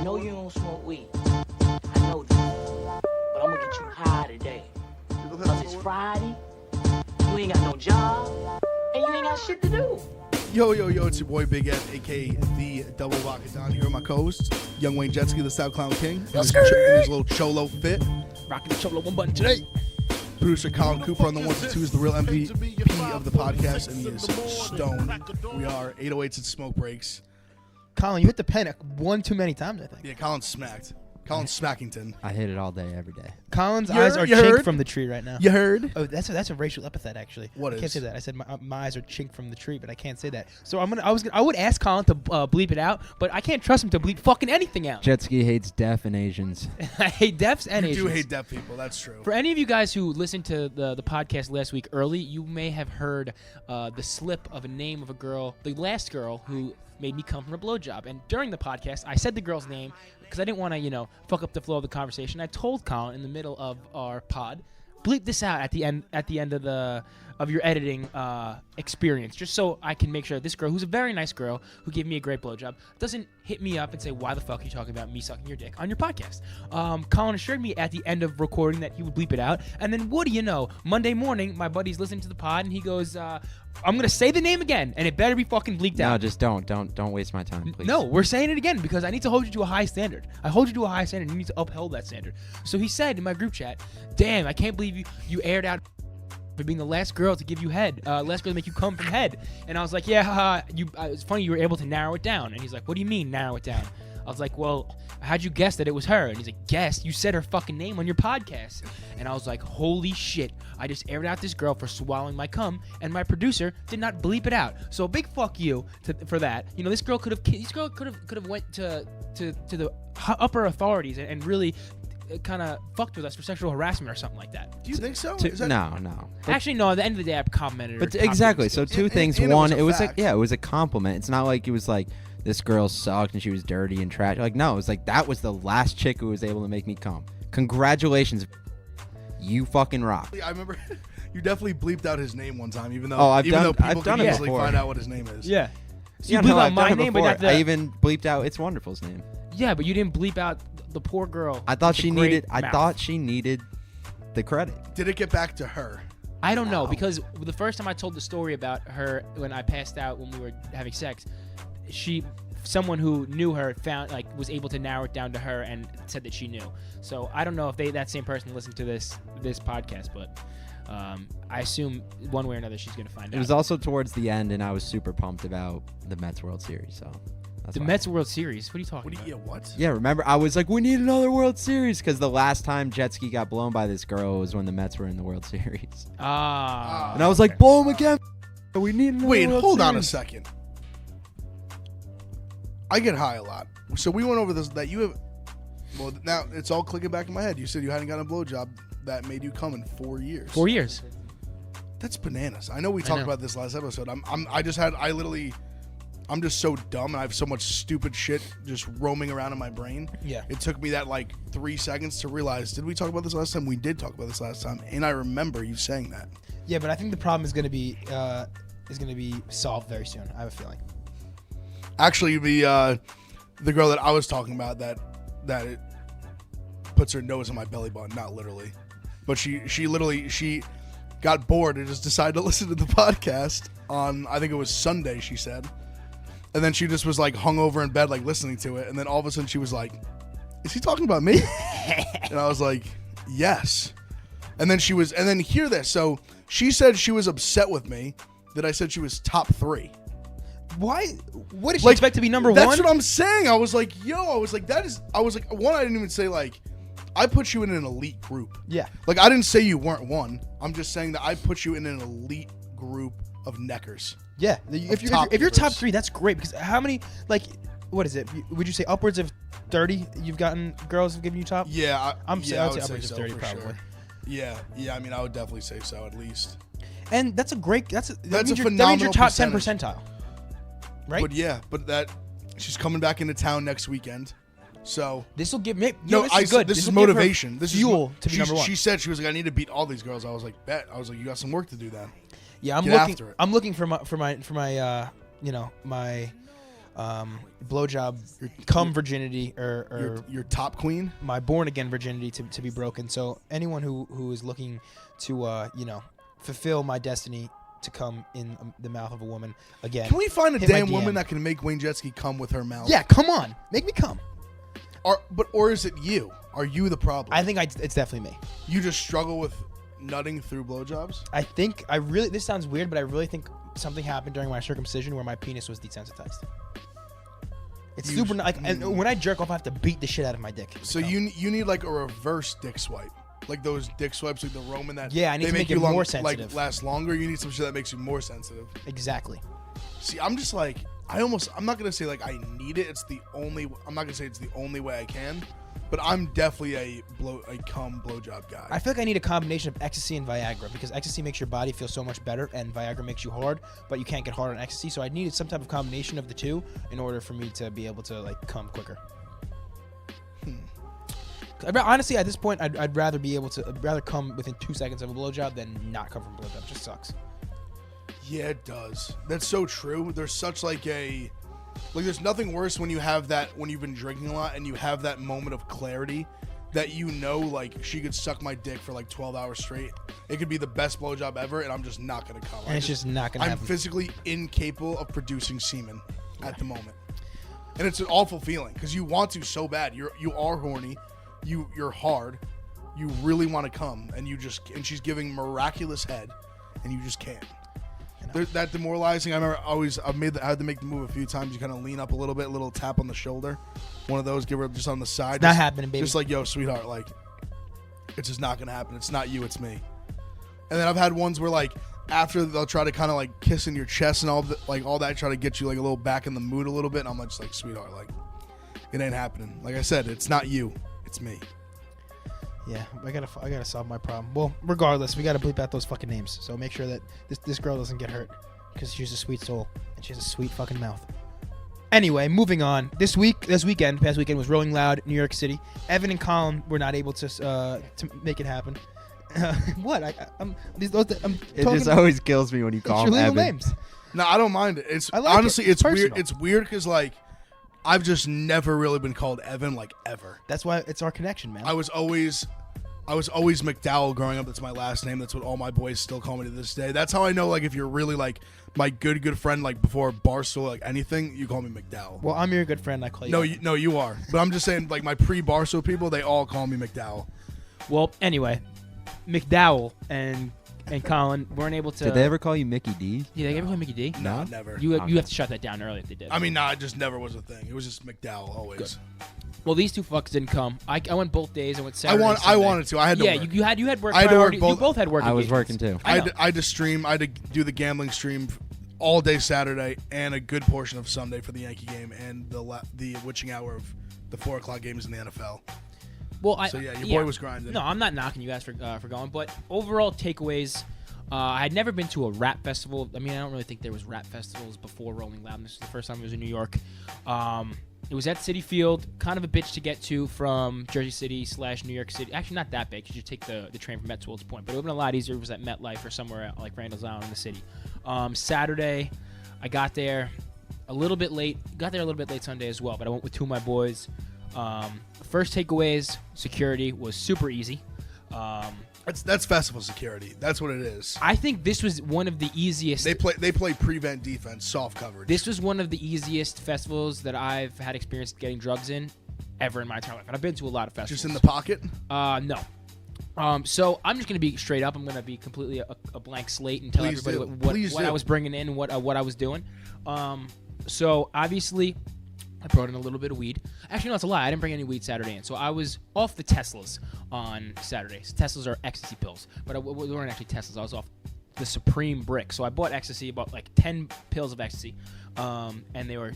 know you don't smoke weed. I know this. But I'm gonna get you high today. Because it's Friday, you ain't got no job, and you ain't got shit to do. Yo, it's your boy Big Ed, a.k.a. the Double Vodka Don here with my co-host, Young Wayne Jetski, the South Clown King, in his little cholo fit. Rocking the cholo one button today. Producer Colin Cooper on the 1 to 2 is the real MVP of the podcast, and he is stoned. We are 808s and smoke breaks. Colin, you hit the pen one too many times, I think. Yeah, Colin's smacked. Colin's Smackington. I hit it all day, every day. Colin's eyes are you chinked heard? from the tree right now. You heard? Oh, that's a racial epithet, actually. What I is? can't say that. I said my eyes are chinked from the tree, but I can't say that. So I would ask Colin to bleep it out, but I can't trust him to bleep fucking anything out. Jetski hates deaf and Asians. I hate deafs and Asians. You do hate deaf people, that's true. For any of you guys who listened to the podcast last week early, you may have heard the slip of a name of a girl, the last girl who made me come from a blowjob. And during the podcast, I said the girl's name because I didn't want to, fuck up the flow of the conversation. I told Colin in the middle of our pod, bleep this out at the end of your editing experience, just so I can make sure this girl, who's a very nice girl, who gave me a great blowjob, doesn't hit me up and say, why the fuck are you talking about me sucking your dick on your podcast? Colin assured me at the end of recording that he would bleep it out, and then what do you know? Monday morning, my buddy's listening to the pod, and he goes, I'm going to say the name again, and it better be fucking bleeped out. No, just don't waste my time, please. No, we're saying it again because I need to hold you to a high standard. I hold you to a high standard, and you need to uphold that standard. So he said in my group chat, damn, I can't believe you aired out for being the last girl to give you head, last girl to make you come from head. And I was like, yeah, haha, it's funny you were able to narrow it down. And he's like, what do you mean narrow it down? I was like, well, how'd you guess that it was her? And he's like, guess? You said her fucking name on your podcast. And I was like, holy shit, I just aired out this girl for swallowing my cum, and my producer did not bleep it out. So a big fuck you for that. This girl could have went to the upper authorities and really kind of fucked with us for sexual harassment or something like that. Do you think so? No. Actually, no. At the end of the day, I complimented her. But exactly. So two things. and One, it was a fact. it was a compliment. It's not like it was like this girl sucked and she was dirty and trash. Like, no, it was like that was the last chick who was able to make me come. Congratulations, you fucking rock. I remember you definitely bleeped out his name one time, even though I've people done can it easily before. find out what his name is. Yeah. So you Yeah, bleep no, out I've my done it name, but before. not the. I even bleeped out It's Wonderful's name. Yeah, but you didn't bleep out the poor girl. I thought with the great mouth. I thought she needed the credit. Did it get back to her? I don't know No. because the first time I told the story about her when I passed out when we were having sex, someone who knew her was able to narrow it down to her and said that she knew. So I don't know if that same person listened to this podcast, but I assume one way or another she's gonna find out. It was also towards the end, and I was super pumped about the Mets World Series. So that's the why. Mets World Series. What are you talking about? What? Yeah, remember I was like, we need another World Series because the last time Jetski got blown by this girl was when the Mets were in the World Series. Ah. And I was like, blow him again. We need another Wait, World hold on a Series. second. I get high a lot. So we went over this that you have. Well, now it's all clicking back in my head. You said you hadn't gotten a blowjob that made you come in 4 years. 4 years. That's bananas. I know we I talked know. about this last episode. I'm just so dumb and I have so much stupid shit just roaming around in my brain. Yeah. It took me that 3 seconds to realize, did we talk about this last time? We did talk about this last time, and I remember you saying that. Yeah, but I think the problem is gonna be solved very soon. I have a feeling. Actually, the girl that I was talking about that it puts her nose in my belly button, not literally, but she got bored and just decided to listen to the podcast on, I think it was Sunday, she said, and then she just was hung over in bed listening to it, and then all of a sudden she was like, is he talking about me? And I was like, yes. And then hear this. So she said she was upset with me that I said she was top 3. Why? What did she expect to be number one? That's what I'm saying. I was like, one, I didn't even say I put you in an elite group. Yeah. I didn't say you weren't one. I'm just saying that I put you in an elite group of neckers. Yeah. If you're top 3, that's great because how many what is it? Would you say upwards of 30 you've gotten girls have given you top? Yeah. I would say upwards of so, 30 for probably. Sure. Yeah. I mean, I would definitely say so at least. And that's a great. That means a that phenomenal means you're top percentage. 10 percentile. Right. But that she's coming back into town next weekend. So this will give me. no, this is good. This is will give her motivation. This fuel is to be number one. She said she was like, I need to beat all these girls. I was like, bet. I was like, you got some work to do then. Yeah, Get after it. I'm looking for my blowjob, cum virginity, or your top queen, my born again virginity to be broken. So anyone who is looking to fulfill my destiny to come in the mouth of a woman again. Can we find a hit my damn woman DM. that can make Wayne Jetski come with her mouth? Yeah, come on, make me come. Or is it you? Are you the problem? I think it's definitely me. You just struggle with nutting through blowjobs? I think this sounds weird, but I really think something happened during my circumcision where my penis was desensitized. It's super like, and when I jerk off, I have to beat the shit out of my dick. So you need like a reverse dick swipe, like those dick swipes, like the Roman that I need to make it more sensitive, like last longer. You need some shit that makes you more sensitive. Exactly. See, I'm just like I'm not gonna say like I need it. I'm not gonna say it's the only way I can, but I'm definitely a cum blowjob guy. I feel like I need a combination of ecstasy and Viagra because ecstasy makes your body feel so much better and Viagra makes you hard, but you can't get hard on ecstasy. So I needed some type of combination of the two in order for me to be able to like come quicker. Honestly, at this point, I'd rather come within 2 seconds of a blowjob than not come from a blowjob. It just sucks. Yeah, it does. That's so true. There's such there's nothing worse when you've been drinking a lot and you have that moment of clarity that like she could suck my dick for like 12 hours straight. It could be the best blowjob ever and I'm just not going to come. And it's just not going to happen. I'm physically incapable of producing semen at the moment. And it's an awful feeling because you want to so bad. You are horny. You're hard. You really want to come and she's giving miraculous head and you just can't. That demoralizing. I remember I had to make the move a few times. You kind of lean up a little bit, a little tap on the shoulder. One of those, give her just on the side. Not happening, baby. Just like, yo, sweetheart, like, it's just not going to happen. It's not you, it's me. And then I've had ones where, like, after they'll try to kind of, like, kiss in your chest and all that, try to get you, like, a little back in the mood a little bit. And I'm just like, sweetheart, like, it ain't happening. Like I said, it's not you, it's me. Yeah, I gotta solve my problem. Well, regardless, we gotta bleep out those fucking names. So make sure that this girl doesn't get hurt because she's a sweet soul and she has a sweet fucking mouth. Anyway, moving on. Past weekend was Rolling Loud, New York City. Evan and Colin were not able to make it happen. What? It just always kills me when you call them Evan. Names. No, I don't mind it. It's honestly, it's weird. It's weird because like I've just never really been called Evan like ever. That's why it's our connection, man. I was always McDowell growing up. That's my last name. That's what all my boys still call me to this day. That's how I know like if you're really like my good friend, like before Barstool, like anything, you call me McDowell. Well, I'm your good friend. I call you. No, you are. But I'm just saying, like my pre-Barstool people, they all call me McDowell. Well, anyway, McDowell and Colin weren't able to. Did they ever call you Mickey D? Yeah, they ever call Mickey D? No, never. You have to shut that down early if they did. I mean, it just never was a thing. It was just McDowell always. Good. Well, these two fucks didn't come. I went both days. I went Saturday. I wanted to. I had to. Yeah, work. you had work. I had to work both. You both had work. I was working too. I had to stream. I had to do the gambling stream all day Saturday and a good portion of Sunday for the Yankee game and the witching hour of the 4:00 games in the NFL. Well, your boy was grinding. No, I'm not knocking you guys for going, but overall takeaways. I had never been to a rap festival. I mean, I don't really think there was rap festivals before Rolling Loud. This is the first time I was in New York. It was at Citi Field, kind of a bitch to get to from Jersey City / New York City. Actually, not that big because you take the train from Met to Wills Point. But it would have been a lot easier if it was at MetLife or somewhere like Randall's Island in the city. Saturday, I got there a little bit late. Got there a little bit late Sunday as well, but I went with two of my boys. First takeaways, security was super easy. That's festival security. That's what it is. I think this was one of the easiest. They play prevent defense, soft coverage. This was one of the easiest festivals that I've had experience getting drugs in ever in my entire life. And I've been to a lot of festivals. Just in the pocket? No. So I'm just going to be straight up. I'm going to be completely a blank slate and tell everybody what I was bringing in and what I was doing. So obviously, I brought in a little bit of weed. Actually, no, it's a lie. I didn't bring any weed Saturday in. So I was off the Teslas on Saturdays. Teslas are ecstasy pills, but they weren't actually Teslas. I was off the Supreme brick. So I bought ecstasy, about like 10 pills of ecstasy, and they were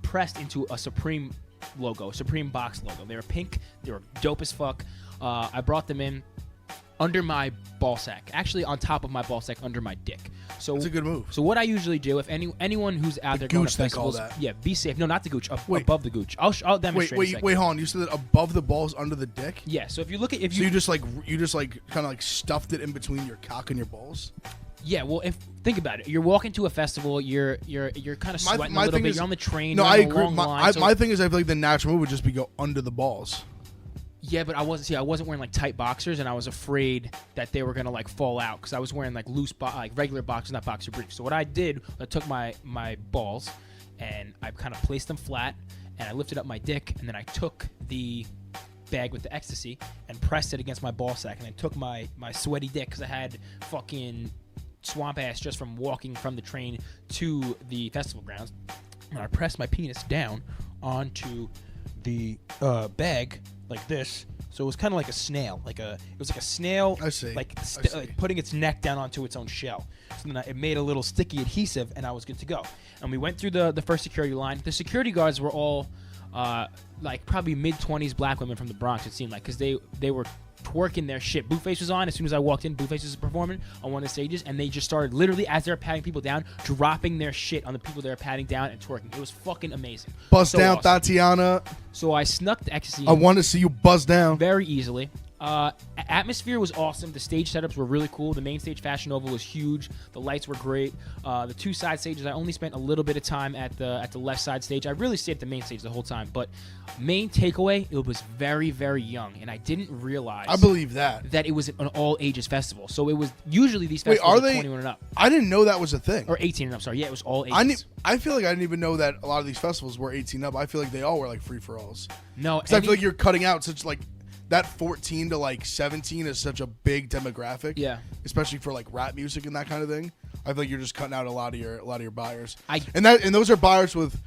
pressed into a Supreme logo, Supreme box logo. They were pink. They were dope as fuck. I brought them in under my ball sack, actually on top of my ball sack, under my dick. So that's a good move. So what I usually do, if anyone who's out there going to festivals, yeah, be safe. No, not the gooch, above the gooch. I'll demonstrate. Wait, hold on. You said that above the balls, under the dick? Yeah. So if you look at you just like kind of like stuffed it in between your cock and your balls. Yeah, well, think about it. You're walking to a festival. You're kind of sweating a little bit. You're on the train. No, you're I on a agree. long line, My thing is, I feel like the natural move would just be go under the balls. Yeah, but I wasn't wearing like tight boxers, and I was afraid that they were gonna like fall out because I was wearing like loose, like regular boxers, not boxer briefs. So what I did, I took my balls, and I kind of placed them flat, and I lifted up my dick, and then I took the bag with the ecstasy and pressed it against my ball sack, and then took my sweaty dick because I had fucking swamp ass just from walking from the train to the festival grounds, and I pressed my penis down onto the bag like this, so it was kind of like a snail, it was like a snail. I see. Like putting its neck down onto its own shell. So then it made a little sticky adhesive, and I was good to go. And we went through the first security line. The security guards were all like probably mid-20s black women from the Bronx, it seemed like, because they were twerking their shit. Blueface was on. As soon as I walked in, Blueface was performing on one of the stages, and they just started literally, as they were patting people down, dropping their shit on the people they were patting down and twerking. It was fucking amazing. Buzz So down, awesome. Tatiana. So I snuck the ecstasy I want to see you buzz down. very easily. Atmosphere was awesome. The stage setups were really cool. The main stage, Fashion Nova, was huge. The lights were great. The two side stages, I only spent a little bit of time at the left side stage. I really stayed at the main stage the whole time. But main takeaway, it was very, very young, and I didn't realize. I believe that it was an all ages festival. So it was usually these festivals are 21 and up I didn't know that was a thing. or 18 and up. Sorry, yeah, it was all ages. I feel like I didn't even know that a lot of these festivals were 18 up. I feel like they all were like free for alls. No, Because I feel like you're cutting out such like that 14 to like 17 is such a big demographic. Yeah. Especially for like rap music and that kind of thing. I feel like you're just cutting out a lot of your buyers. And those are buyers with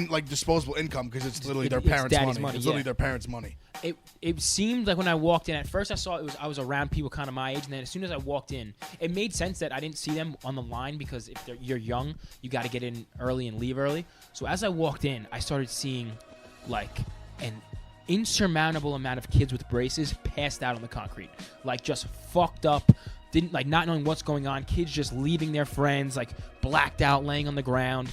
like disposable income because it's literally their parents' money. It's literally their parents' money. It seemed like when I walked in, at first I was around people kind of my age, and then as soon as I walked in, it made sense that I didn't see them on the line because if you're young, you got to get in early and leave early. So as I walked in, I started seeing like an insurmountable amount of kids with braces passed out on the concrete, like just fucked up, didn't like not knowing what's going on. Kids just leaving their friends, like blacked out, laying on the ground.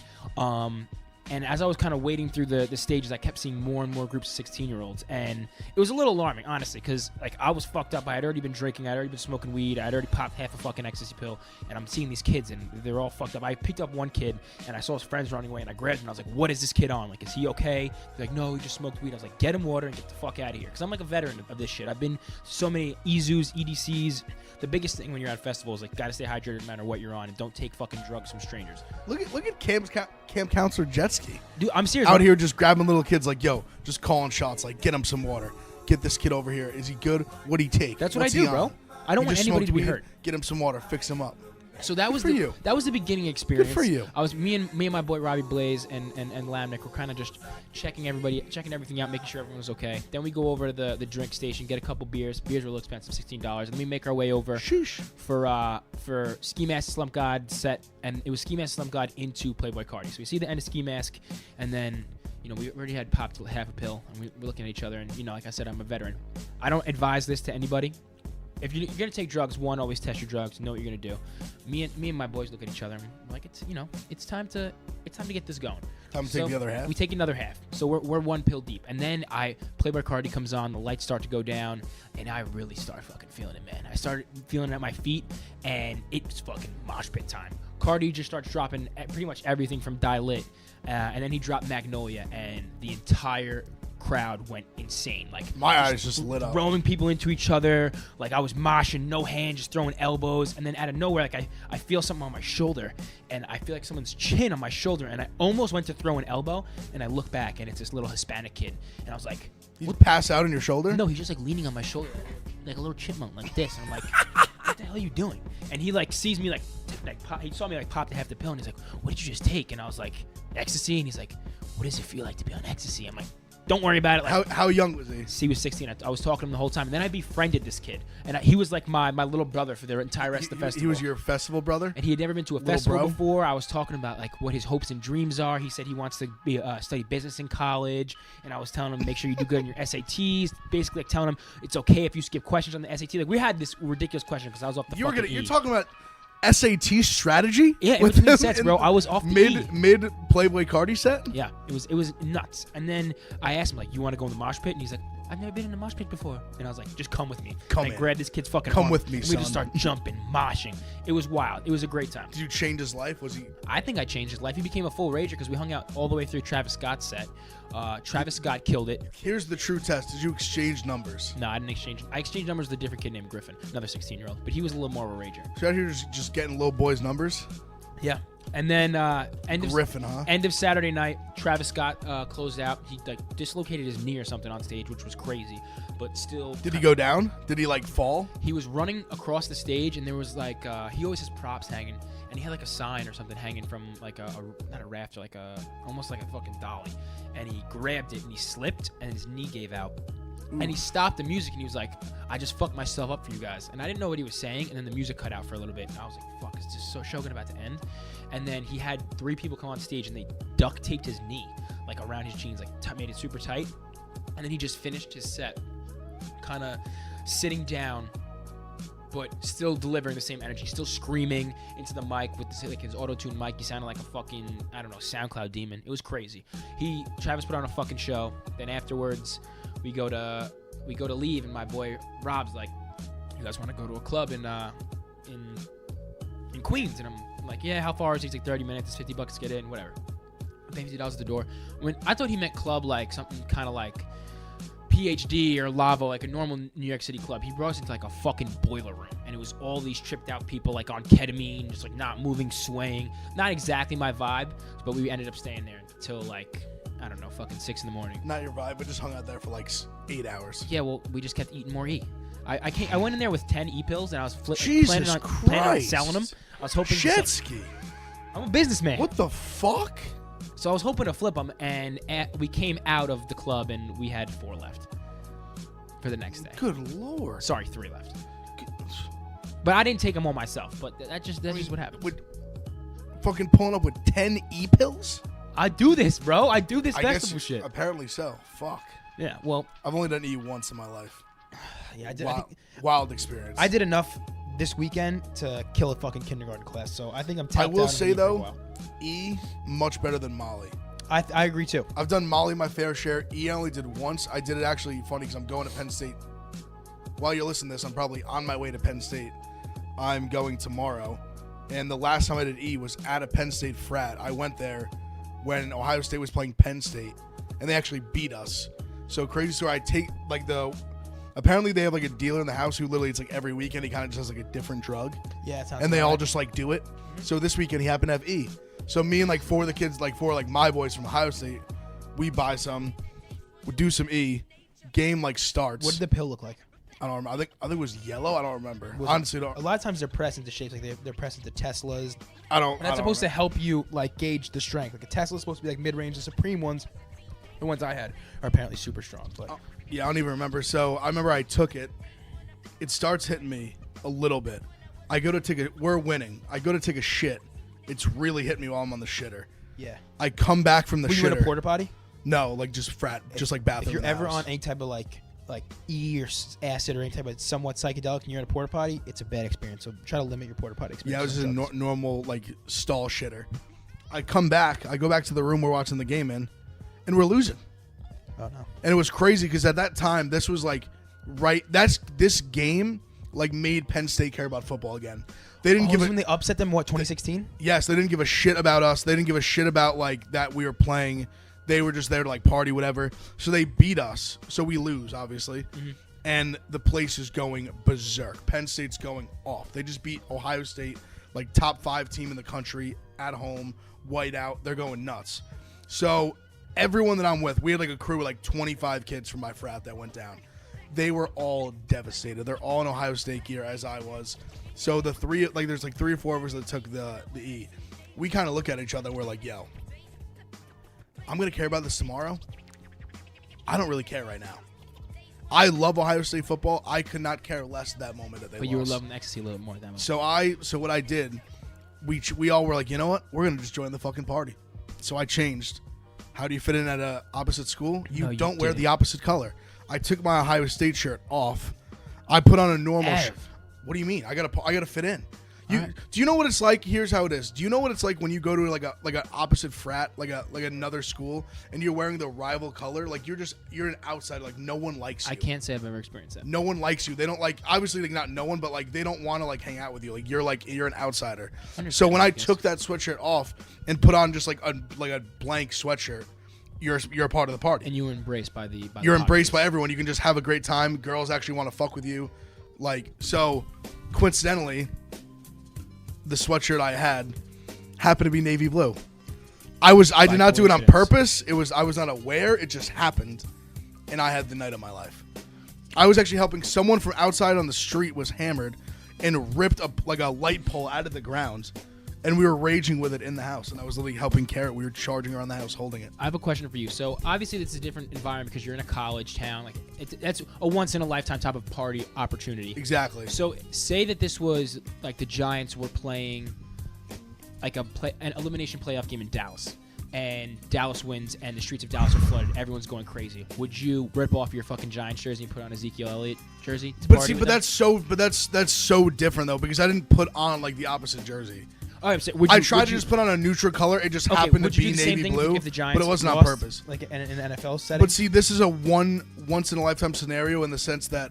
And as I was kind of wading through the stages, I kept seeing more and more groups of 16-year-olds. And it was a little alarming, honestly, because like I was fucked up. I had already been drinking. I'd already been smoking weed. I'd already popped half a fucking ecstasy pill. And I'm seeing these kids, and they're all fucked up. I picked up one kid, and I saw his friends running away, and I grabbed him. And I was like, what is this kid on? Like, is he okay? They're like, no, he just smoked weed. I was like, get him water and get the fuck out of here. Because I'm like a veteran of this shit. I've been to so many EZUs, EDCs. The biggest thing when you're at festivals, like, gotta stay hydrated no matter what you're on, and don't take fucking drugs from strangers. Look at camp counselor Jetski. Dude, I'm serious. Out here just grabbing little kids like, yo, just calling shots like, get him some water. Get this kid over here. Is he good? What'd he take? That's what What's I do, he bro. on? I don't He want just anybody smoked to be weed. hurt. Get him some water. Fix him up. So that was you. That was the beginning experience. Good for you. I was me and my boy Robbie Blaze and Lamnick were kind of just checking everything out, making sure everyone was okay. Then we go over to the drink station, get a couple beers. Beers were a little expensive, $16. And then we make our way over for Ski Mask Slump God set, and it was Ski Mask Slump God into Playboy Cardi. So we see the end of Ski Mask, and then we already had popped half a pill, and we're looking at each other. And like I said, I'm a veteran. I don't advise this to anybody. If you're gonna take drugs, always test your drugs. Know what you're gonna do. Me and my boys look at each other and we're like, it's time to get this going. Time to take the other half. We take another half. So we're one pill deep, and then Playboy Cardi comes on. The lights start to go down, and I really start fucking feeling it, man. I started feeling it at my feet, and it's fucking mosh pit time. Cardi just starts dropping pretty much everything from Die Lit, and then he dropped Magnolia, and the entire crowd went insane. Like my eyes just lit up, throwing people into each other. Like I was moshing, no hand, just throwing elbows, and then out of nowhere, like I feel something on my shoulder, and I feel like someone's chin on my shoulder, and I almost went to throw an elbow, and I look back, and it's this little Hispanic kid, and I was like, "He'd pass out on your shoulder?" No, he's just like leaning on my shoulder, like a little chipmunk, like this. And I'm like, what the hell are you doing? And he like sees me he saw me like pop the half the pill, and he's like, what did you just take? And I was like, ecstasy. And he's like, what does it feel like to be on ecstasy? I'm like, don't worry about it. Like, how young was he? He was 16. I was talking to him the whole time. And then I befriended this kid. And he was like my little brother for the entire rest of the festival. He was your festival brother? And he had never been to a festival before. I was talking about like what his hopes and dreams are. He said he wants to study business in college. And I was telling him, make sure you do good on your SATs. Basically like telling him it's okay if you skip questions on the SAT. Like we had this ridiculous question because I was off the You're talking about SAT strategy? Yeah, it was between sets, bro. I was off the mid Playboy Cardi set? Yeah, it was nuts. And then I asked him, like, you want to go in the mosh pit? And he's like, I've never been in a mosh pit before. And I was like, just come with me. Come and I in. grabbed this kid's fucking Come arm, with me, and we just son. start jumping, moshing. It was wild. It was a great time. Did you change his life? Was he? I think I changed his life. He became a full rager because we hung out all the way through Travis Scott's set. Travis Scott killed it. Here's the true test. Did you exchange numbers? No, I didn't exchange. I exchanged numbers with a different kid named Griffin, another 16-year-old. But he was a little more of a rager. So out here just getting little boys' numbers? Yeah. And then Griffin, huh? end of Saturday night, Travis Scott closed out. He dislocated his knee or something on stage, which was crazy. But still. Did he go down? Did he fall? He was running across the stage, and there was he always has props hanging, and he had a sign or something hanging from not a rafter, almost like a fucking dolly, and he grabbed it and he slipped and his knee gave out. Ooh. And he stopped the music and he was like, I just fucked myself up for you guys. And I didn't know what he was saying, and then the music cut out for a little bit, and I was like, fuck, is this show about to end? And then he had 3 people come on stage and they duct taped his knee around his jeans, made it super tight, and then he just finished his set kind of sitting down but still delivering the same energy, still screaming into the mic with his auto-tune mic. He sounded like a fucking, I don't know, SoundCloud demon. It was crazy. Travis put on a fucking show. Then afterwards, we go to leave, and my boy Rob's like, you guys want to go to a club in Queens? And I'm like, yeah, how far is it? He's like 30 minutes, it's $50 to get in, whatever. I paid $50 at the door. When I thought he meant club like something kind of like PhD or Lavo, like a normal New York City club. He brought us into a fucking boiler room, and it was all these tripped out people on ketamine, just not moving, swaying. Not exactly my vibe, but we ended up staying there until I don't know, fucking 6 in the morning. Not your vibe, but just hung out there for 8 hours. Yeah, well, we just kept eating more E. I went in there with 10 E pills, and I was planning on selling them. I was hoping. Jetski. I'm a businessman. What the fuck? So I was hoping to flip them, and we came out of the club, and we had 4 left for the next day. Good lord. Sorry, 3 left. But I didn't take them all myself. But that's just what happened. With fucking pulling up with 10 E-pills? I do this, bro. I do this I festival guess, shit. Apparently so. Fuck. Yeah, well. I've only done E once in my life. Yeah, I did. Wild experience. I did enough this weekend to kill a fucking kindergarten class, so I think I'm tapped out. I will of say, weed for a though, while. E, much better than Molly. I agree, too. I've done Molly my fair share. E, I only did once. I did it actually funny because I'm going to Penn State. While you're listening to this, I'm probably on my way to Penn State. I'm going tomorrow. And the last time I did E was at a Penn State frat. I went there when Ohio State was playing Penn State, and they actually beat us. So crazy story. I take apparently they have a dealer in the house who literally, it's every weekend he kind of just has a different drug. Yeah, it sounds and they right. all just do it. So this weekend he happened to have E. So me and 4 of the kids, 4 my boys from Ohio State, we buy some, we do some E. Game starts. What did the pill look like? I don't remember. I think it was yellow. I don't remember. Honestly, a lot of times they're pressed into shapes they're pressed into Teslas. I don't. And that's supposed to help you gauge the strength. A Tesla's supposed to be mid-range. The Supreme ones, the ones I had, are apparently super strong. But yeah, I don't even remember. So I remember I took it. It starts hitting me a little bit. I go to take a. We're winning. I go to take a shit. It's really hitting me while I'm on the shitter. Yeah. I come back from the shitter. Were you in a porta potty? No, just frat, just bathroom. If you're ever house. on any type of E or acid or any type of somewhat psychedelic and you're in a porta potty, it's a bad experience. So try to limit your porta potty experience. Yeah, I was just a normal stall shitter. I come back. I go back to the room we're watching the game in, and we're losing. Oh no! And it was crazy because at that time this was this game made Penn State care about football again. They didn't give when they upset them. What 2016? Yes, they didn't give a shit about us. They didn't give a shit about that we were playing. They were just there to party, whatever. So they beat us. So we lose, obviously. Mm-hmm. And the place is going berserk. Penn State's going off. They just beat Ohio State, top 5 team in the country at home, white out. They're going nuts. So everyone that I'm with, we had a crew of 25 kids from my frat that went down. They were all devastated. They're all in Ohio State gear, as I was. So the 3, there's 3 or 4 of us that took the E. We kind of look at each other. We're yo, I'm going to care about this tomorrow. I don't really care right now. I love Ohio State football. I could not care less at that moment that they lost. But you were loving ecstasy a little more at that moment. So what I did, we all were you know what? We're going to just join the fucking party. So I changed. How do you fit in at a opposite school? You don't wear the opposite color. I took my Ohio State shirt off. I put on a normal shirt. What do you mean? I gotta fit in. Do you know what it's like? Here's how it is. Do you know what it's like when you go to like an opposite frat, like another school, and you're wearing the rival color? Like you're an outsider. Like no one likes you. I can't say I've ever experienced that. No one likes you. They don't like, obviously, like not no one, but like they don't want to like hang out with you. Like you're an outsider. So when I took that sweatshirt off and put on just like a blank sweatshirt, you're a part of the party. And you were embraced by the. You're embraced by everyone. You can just have a great time. Girls actually want to fuck with you. Like so, coincidentally, the sweatshirt I had happened to be navy blue. I did not do it on purpose. I was not aware. It just happened, and I had the night of my life. I was actually helping someone from outside on the street was hammered and ripped a light pole out of the ground, and we were raging with it in the house. And I was literally helping carry it. We were charging around the house holding it. I have a question for you. So obviously this is a different environment because you're in a college town. Like that's a once in a lifetime type of party opportunity. Exactly. So say that this was like the Giants were playing like an elimination playoff game in Dallas, and Dallas wins, and the streets of Dallas are flooded. Everyone's going crazy. Would you rip off your fucking Giants jersey and put on Ezekiel Elliott jersey? That's so different though, because I didn't put on like the opposite jersy. All right, so I tried to just put on a neutral color. It just happened to be navy blue, if the Giants but it wasn't on lost, purpose. Like in an NFL setting. But see, this is a once in a lifetime scenario in the sense that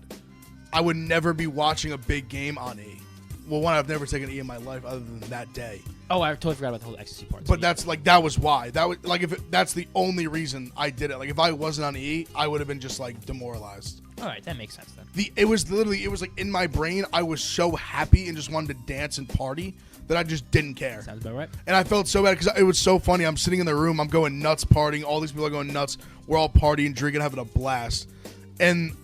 I would never be watching a big game on E. Well, one, I've never taken E in my life other than that day. Oh, I totally forgot about the whole ecstasy part. But that's like that was why. That was like that's the only reason I did it. Like if I wasn't on E, I would have been just like demoralized. All right, that makes sense then. It was like in my brain. I was so happy and just wanted to dance and party that I just didn't care. Sounds about right. And I felt so bad because it was so funny. I'm sitting in the room. I'm going nuts partying. All these people are going nuts. We're all partying, drinking, having a blast. And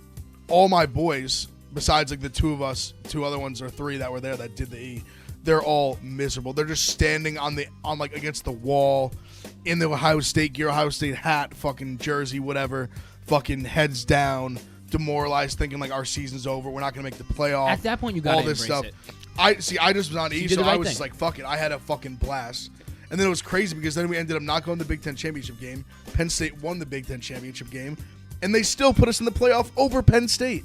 all my boys, besides like the two of us, two other ones or three that were there that did the E, they're all miserable. They're just standing on like against the wall in the Ohio State gear, Ohio State hat, fucking jersey, whatever, fucking heads down, demoralized, thinking like our season's over. We're not gonna make the playoff. At that point, you gotta all this embrace stuff. it. I just was on E, so I was just thing. like, fuck it. I had a fucking blast. And then it was crazy because then we ended up not going to the Big Ten championship game. Penn State won the Big Ten championship game, and they still put us in the playoff over Penn State.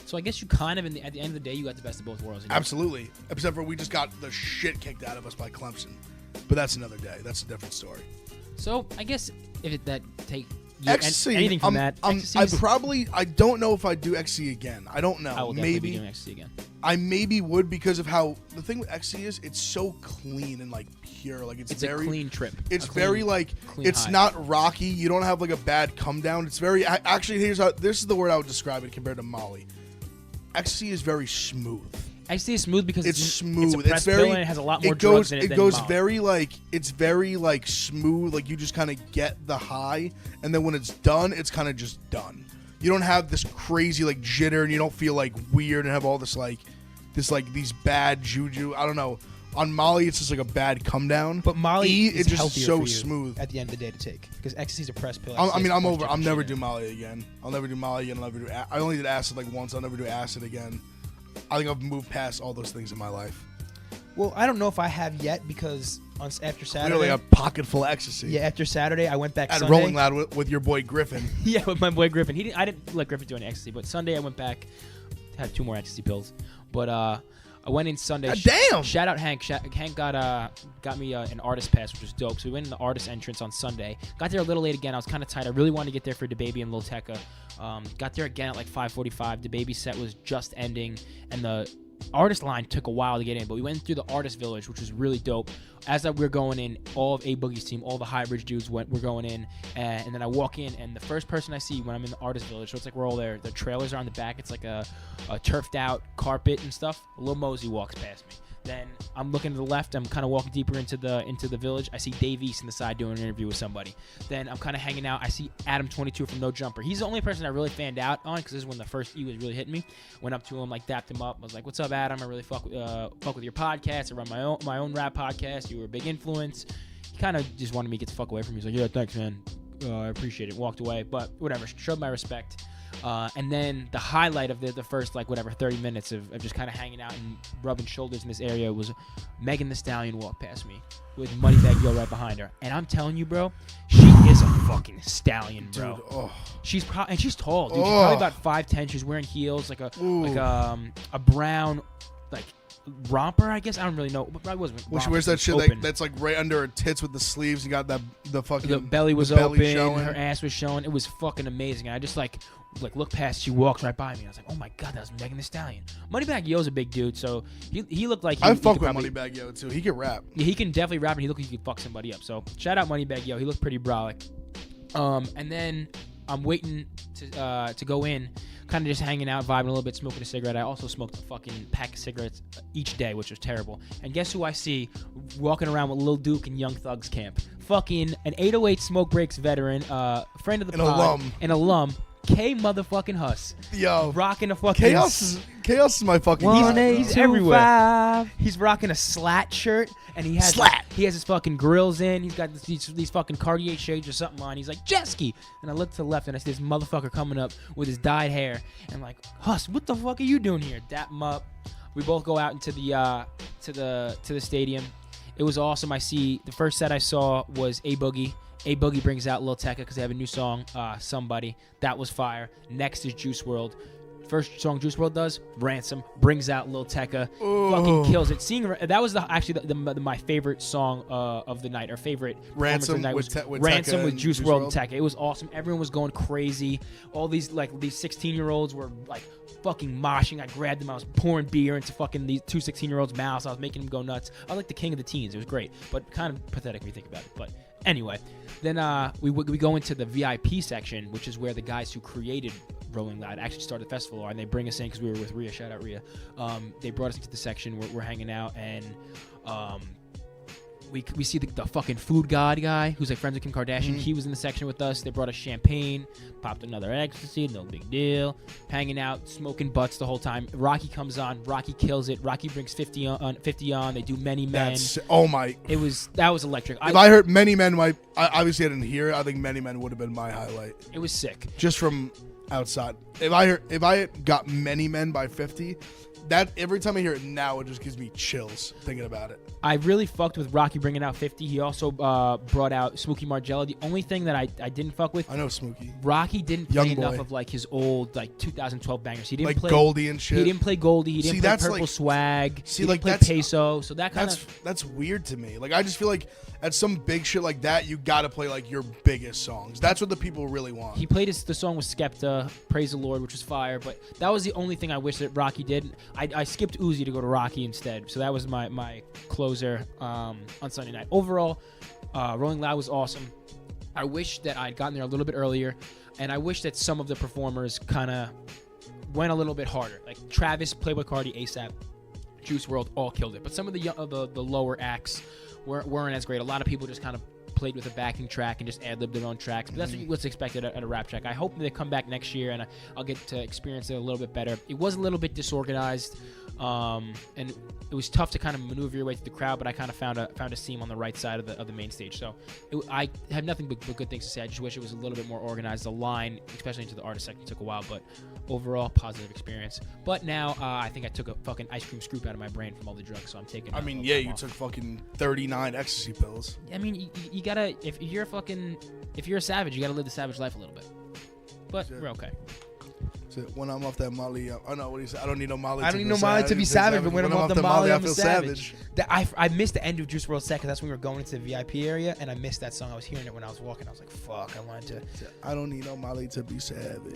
So I guess you kind of, at the end of the day, you got the best of both worlds. Absolutely. Except for we just got the shit kicked out of us by Clemson. But that's another day. That's a different story. So I guess XC, anything from that. I don't know if I'd do XC again. I don't know. I will definitely be doing XC again. I maybe would because of how the thing with XC is it's so clean and like pure. Like it's very a clean trip. It's very like it's high. not rocky. You don't have like a bad come down. It's very actually this is the word I would describe it compared to Molly. XC is very smooth. XC is smooth because it's smooth. It's very and it has a lot more drugs in it. It goes very like it's very like smooth. Like you just kind of get the high, and then when it's done, it's kind of just done. You don't have this crazy like jitter, and you don't feel like weird and have all this these bad juju. I don't know. On Molly, it's just like a bad come down. But Molly is just healthier so for you smooth at the end of the day to take because ecstasy's a press pill. I'm over. I'll never do Molly again. I'll never do Molly again. I only did acid like once. I'll never do acid again. I think I've moved past all those things in my life. Well, I don't know if I have yet because after Saturday, literally a pocket full of ecstasy. Yeah, after Saturday, I went back at Sunday. Rolling Loud with your boy Griffin. Yeah, with my boy Griffin. I didn't let Griffin do any ecstasy, but Sunday I went back, had 2 more ecstasy pills. But I went in Sunday. Damn! Shout out Hank. Hank got me an artist pass, which was dope. So we went in the artist entrance on Sunday. Got there a little late again. I was kind of tight. I really wanted to get there for DaBaby and Lil Tecca. Got there again at like 5:45. DaBaby's set was just ending, and the artist line took a while to get in, but we went through the artist village, which was really dope. As we were going in, all of A Boogie's team, all the High Bridge dudes were going in, and then I walk in, and the first person I see when I'm in the artist village, so it's like we're all there. The trailers are on the back. It's like a turfed out carpet and stuff. Lil Mosey walks past me. Then I'm looking to the left. I'm kind of walking deeper into the village. I see Dave East in the side doing an interview with somebody. Then I'm kind of hanging out. I see Adam 22 from No Jumper. He's the only person I really fanned out on because this is when the first E was really hitting me. Went up to him, like dapped him up. I was like, "What's up, Adam? I really fuck with your podcast. I run my own rap podcast. You were a big influence." He kind of just wanted me to get the fuck away from me. He's like, "Yeah, thanks, man. I appreciate it." Walked away, but whatever. Showed my respect. And then the highlight of the first 30 minutes of just kind of hanging out and rubbing shoulders in this area was Megan Thee Stallion walked past me with Moneybagg Yo right behind her. And I'm telling you, bro, she is a fucking stallion, bro. Dude, oh. She's she's tall, dude. She's probably about 5'10". She's wearing heels, like a brown, like romper, I guess. I don't really know. But I wasn't. When she romper, wears it that was shit open. that's like right under her tits with the sleeves. You got the fucking The belly was belly open. showing. Her ass was showing. It was fucking amazing. And I just like looked past. She walked right by me. And I was like, oh my god, that was Megan Thee Stallion. Moneybagg Yo's a big dude, so he looked like I he fuck could with probably, Moneybagg Yo too. He can rap. Yeah, he can definitely rap, and he looked like he could fuck somebody up. So shout out Moneybagg Yo. He looked pretty brolic. And then I'm waiting to go in, kind of just hanging out, vibing a little bit, smoking a cigarette. I also smoked a fucking pack of cigarettes each day, which was terrible. And guess who I see walking around with Lil Duke and Young Thug's camp? Fucking an 808 Smoke Breaks veteran, friend of the pod, an alum, K motherfucking Huss. Yo, rocking a fucking Chaos is my fucking guy, he's everywhere. He's rocking a slat shirt, and he has his fucking grills in. He's got these fucking Cartier shades or something on. He's like Jetski, and I look to the left and I see this motherfucker coming up with his dyed hair, and I'm like, Huss, what the fuck are you doing here? Dap him up. We both go out into the to the stadium. It was awesome. I see the first set I saw was A Boogie. A Boogie brings out Lil Tecca because they have a new song, Somebody. That was fire. Next is Juice WRLD. First song Juice WRLD does, Ransom, brings out Lil Tecca, fucking kills it. That was actually my favorite song of the night, or favorite Ransom of the night with Ransom Tecca with and Juice WRLD and WRLD. Tecca. It was awesome. Everyone was going crazy. All these 16-year-olds were like fucking moshing. I grabbed them. I was pouring beer into fucking these two 16-year-olds' mouths. I was making them go nuts. I was like the king of the teens. It was great, but kind of pathetic when you think about it. But anyway, then we go into the VIP section, which is where the guys who created Rolling Loud actually started the festival are, and they bring us in because we were with Rhea. Shout out Rhea. They brought us into the section where we're hanging out, and we see the fucking food god guy who's like friends with Kim Kardashian. He was in the section with us. They brought us champagne, popped another ecstasy, no big deal. Hanging out, smoking butts the whole time. Rocky comes on. Rocky kills it. Rocky brings 50 on. They do Many Men. That was electric. If I heard Many Men, I obviously didn't hear it. I think Many Men would have been my highlight. It was sick. Just from outside. If I got Many Men by 50, that every time I hear it now, it just gives me chills thinking about it. I really fucked with Rocky bringing out 50. He also brought out Smokey Margello. The only thing that I didn't fuck with, I know Smokey. Rocky didn't play enough of like his old 2012 bangers. He didn't like play Goldie and shit. He didn't play Goldie. He didn't play Purple Swag. He didn't play Peso. So that kind of that's weird to me. Like I just feel like at some big shit like that, you gotta play like your biggest songs. That's what the people really want. He played the song with Skepta, Praise the Lord, which was fire. But that was the only thing I wish that Rocky did. I skipped Uzi to go to Rocky instead. So that was my closer on Sunday night. Overall, Rolling Loud was awesome. I wish that I'd gotten there a little bit earlier, and I wish that some of the performers kind of went a little bit harder. Like Travis, Playboi Carti, ASAP, Juice WRLD all killed it. But some of the lower acts weren't as great. A lot of people just kind of played with a backing track and just ad-libbed their own tracks. But that's what's expected at a rap track. I hope they come back next year and I'll get to experience it a little bit better. It was a little bit disorganized, and it was tough to kind of maneuver your way through the crowd, but I kind of found a seam on the right side of the main stage. So I had nothing but good things to say. I just wish it was a little bit more organized. The line, especially into the artist section, took a while, but overall, positive experience. But now I think I took a fucking ice cream scoop out of my brain from all the drugs, so I'm taking you took fucking 39 ecstasy pills. I mean, you gotta, if you're a savage, you gotta live the savage life a little bit. But we're okay. So when I'm off that Molly, I know what he said. I don't need no Molly. I don't need no Molly to be savage, but when I'm off the Molly, I'm a savage. I missed the end of Juice WRLD set because that's when we were going into the VIP area, and I missed that song. I was hearing it when I was walking. I was like, "Fuck!" I wanted to. I don't need no Molly to be savage.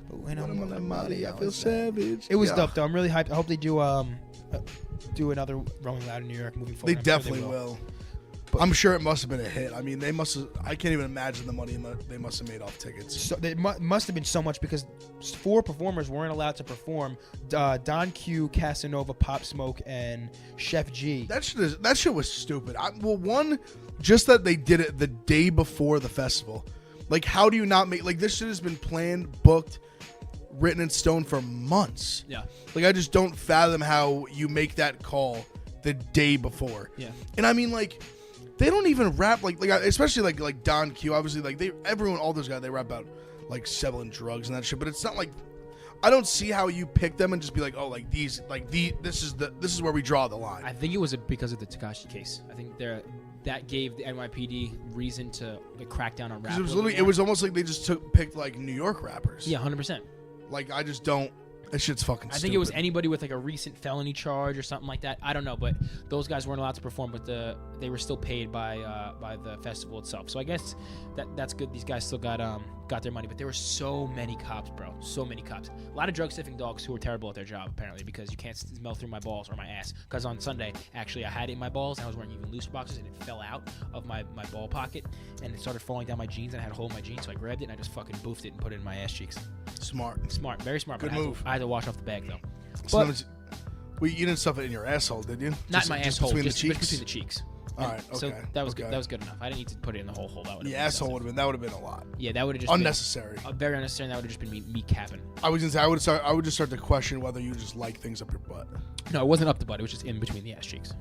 But when I'm on that Molly, I feel savage. It was dope though. I'm really hyped. I hope they do another Rolling Loud in New York moving forward. They definitely will. I'm sure it must have been a hit. I mean, they must have. I can't even imagine the money they must have made off tickets. So they must have been so much because 4 performers weren't allowed to perform. Don Q, Casanova, Pop Smoke, and Chef G. That shit was stupid. One, just that they did it the day before the festival. Like, how do you not make this shit has been planned, booked, written in stone for months. Yeah. Like, I just don't fathom how you make that call the day before. Yeah. And I mean, they don't even rap especially like Don Q. Obviously, all those guys, they rap about selling drugs and that shit. But it's not I don't see how you pick them and just be like, oh, this is where we draw the line. I think it was because of the Tekashi case. I think that gave the NYPD reason to crack down on rap. It was almost like they just picked New York rappers. Yeah, 100%. I just don't. That shit's fucking I stupid. think it was anybody with like a recent felony charge or something like that. I don't know, but those guys weren't allowed to perform, but they were still paid by the festival itself. So I guess that's good. These guys still got their money, but there were so many cops, bro. So many cops. A lot of drug sniffing dogs who were terrible at their job apparently, because you can't smell through my balls or my ass. Because on Sunday, actually, I had it in my balls and I was wearing even looser boxes and it fell out of my ball pocket and it started falling down my jeans and I had a hole in my jeans, so I grabbed it and I just fucking boofed it and put it in my ass cheeks. Smart, very smart. Good but move. I had to wash off the bag though. So But you didn't stuff it in your asshole, did you? not in my asshole, between just the cheeks. between the cheeks. All right, okay. So that was okay. good. That was good enough. I didn't need to put it in the whole hole. That would The asshole would have been a lot. Yeah, that would have just Unnecessary. Been, very unnecessary. And that would have just been me capping. I was gonna say I would just start to question whether you just like things up your butt. No, it wasn't up the butt. It was just in between the ass cheeks.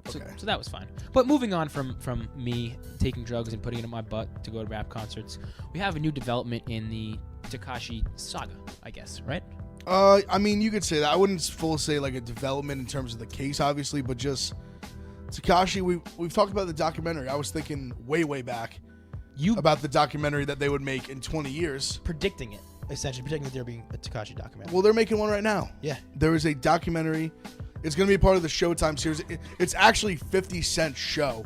So, Okay. so that was fine. But moving on from me taking drugs and putting it in my butt to go to rap concerts, we have a new development in the Tekashi saga, I guess, right? I mean, you could say that. I wouldn't full say like a development in terms of the case, obviously, but just Tekashi. We've talked about the documentary. I was thinking way back about the documentary that they would make in 20 years. Predicting it, essentially predicting that there being a Tekashi documentary. Well, they're making one right now. Yeah. There is a documentary. It's going to be a part of the Showtime series. It's actually 50 Cent's show.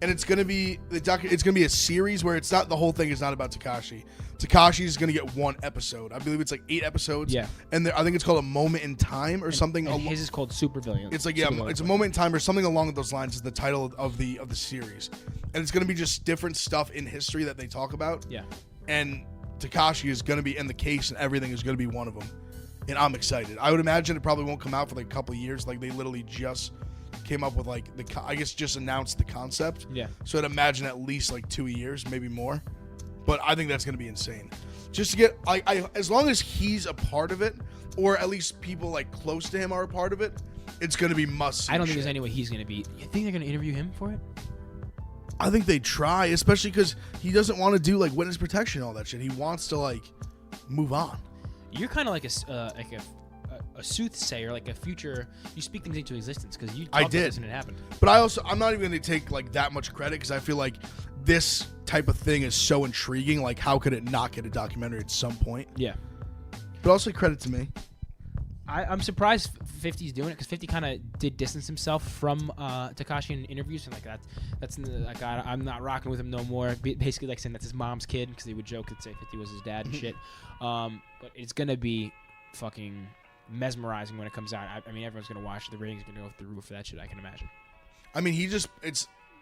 And it's going to be it's going to be a series where it's not, the whole thing is not about Tekashi. Tekashi is going to get one episode. I believe it's like 8 episodes. Yeah. And I think it's called A Moment in Time or something. And his is called Supervillain. It's like, yeah, it's A Moment in Time or something along those lines is the title of the series. And it's going to be just different stuff in history that they talk about. Yeah. And Tekashi is going to be in the case and everything is going to be one of them. And I'm excited. I would imagine it probably won't come out for like a couple of years. Like they literally just came up with like I guess just announced the concept. Yeah. So I'd imagine at least like 2 years, maybe more. But I think that's going to be insane. Just to get, as long as he's a part of it, or at least people like close to him are a part of it, it's going to be must. I don't think there's any way he's going to be. You think they're going to interview him for it? I think they try, especially because he doesn't want to do like witness protection and all that shit. He wants to like move on. You're kind of like a soothsayer, like a future. You speak things into existence because you. I Talked did, about this and it happened. But I'm not even going to take like that much credit because I feel like this type of thing is so intriguing. Like, how could it not get a documentary at some point? Yeah. But also credit to me. I'm surprised 50's doing it because 50 kind of did distance himself from Tekashi in interviews and like that's like I'm not rocking with him no more. Basically, like saying that's his mom's kid because he would joke and say 50 was his dad and shit. But it's gonna be fucking mesmerizing when it comes out. I mean, everyone's gonna watch it. The ratings are gonna go through the roof for that shit. I can imagine. I mean,